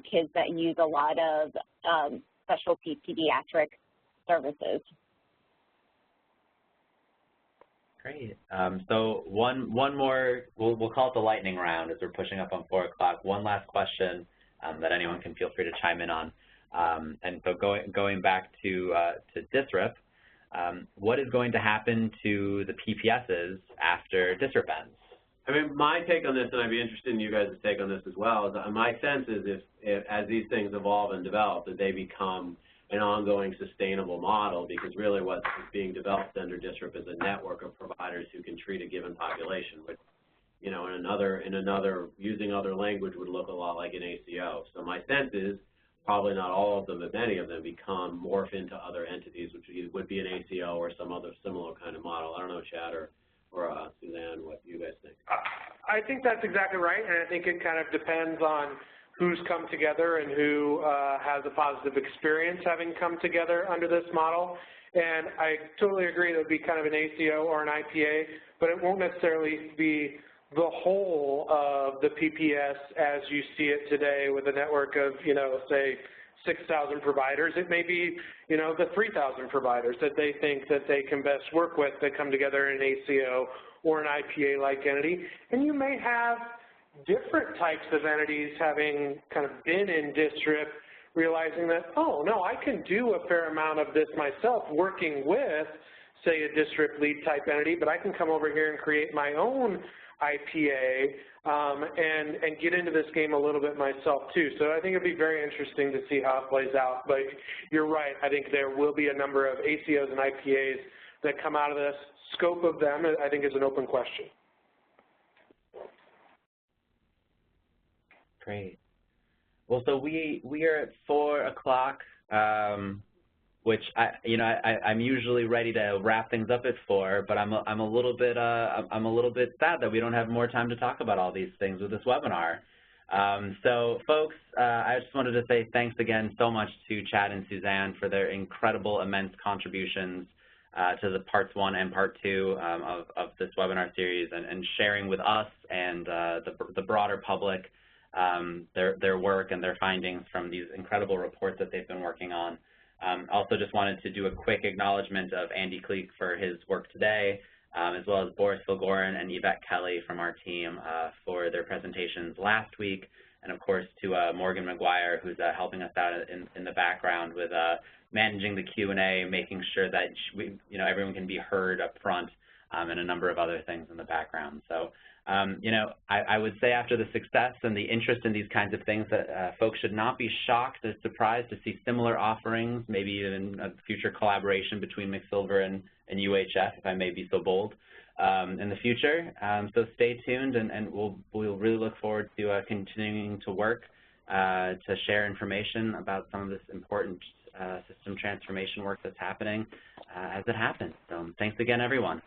kids that use a lot of specialty pediatric services. Great. So one more, we'll call it the lightning round as we're pushing up on 4 o'clock. One last question that anyone can feel free to chime in on. And so going back to DSRIP, what is going to happen to the PPSs after DSRIP ends? I mean, my take on this, and I'd be interested in you guys' take on this as well, is my sense is if as these things evolve and develop, that they become an ongoing sustainable model, because really what's being developed under DSRIP is a network of providers who can treat a given population, which, in another using other language would look a lot like an ACO. So my sense is probably not all of them, but many of them morph into other entities, which would be an ACO or some other similar kind of model. I don't know, Chad or Suzanne, what you guys think. I think that's exactly right, and I think it kind of depends on who's come together and who has a positive experience having come together under this model. And I totally agree that it would be kind of an ACO or an IPA, but it won't necessarily be the whole of the PPS as you see it today with a network of, say, 6,000 providers. It may be, the 3,000 providers that they think that they can best work with that come together in an ACO or an IPA-like entity. And you may have different types of entities having kind of been in DSRIP, realizing that, oh, no, I can do a fair amount of this myself working with, say, a DSRIP lead type entity, but I can come over here and create my own IPA and get into this game a little bit myself too. So I think it'd be very interesting to see how it plays out. But you're right, I think there will be a number of ACOs and IPAs that come out of this. Scope of them, I think, is an open question. Great. Well, so we are at 4 o'clock, which I'm usually ready to wrap things up at 4, but I'm a little bit sad that we don't have more time to talk about all these things with this webinar. So, folks, I just wanted to say thanks again so much to Chad and Suzanne for their incredible, immense contributions to the parts 1 and part 2 of this webinar series, and sharing with us and the broader public their work and their findings from these incredible reports that they've been working on. Also just wanted to do a quick acknowledgement of Andy Kleek for his work today, as well as Boris Vilgorin and Yvette Kelly from our team for their presentations last week, and of course to Morgan McGuire, who's helping us out in the background with managing the Q&A, making sure that everyone can be heard up front, and a number of other things in the background. So I would say after the success and the interest in these kinds of things that folks should not be shocked or surprised to see similar offerings, maybe even a future collaboration between McSilver and UHF, if I may be so bold, in the future. So stay tuned, and we'll really look forward to continuing to work to share information about some of this important system transformation work that's happening as it happens. So thanks again, everyone.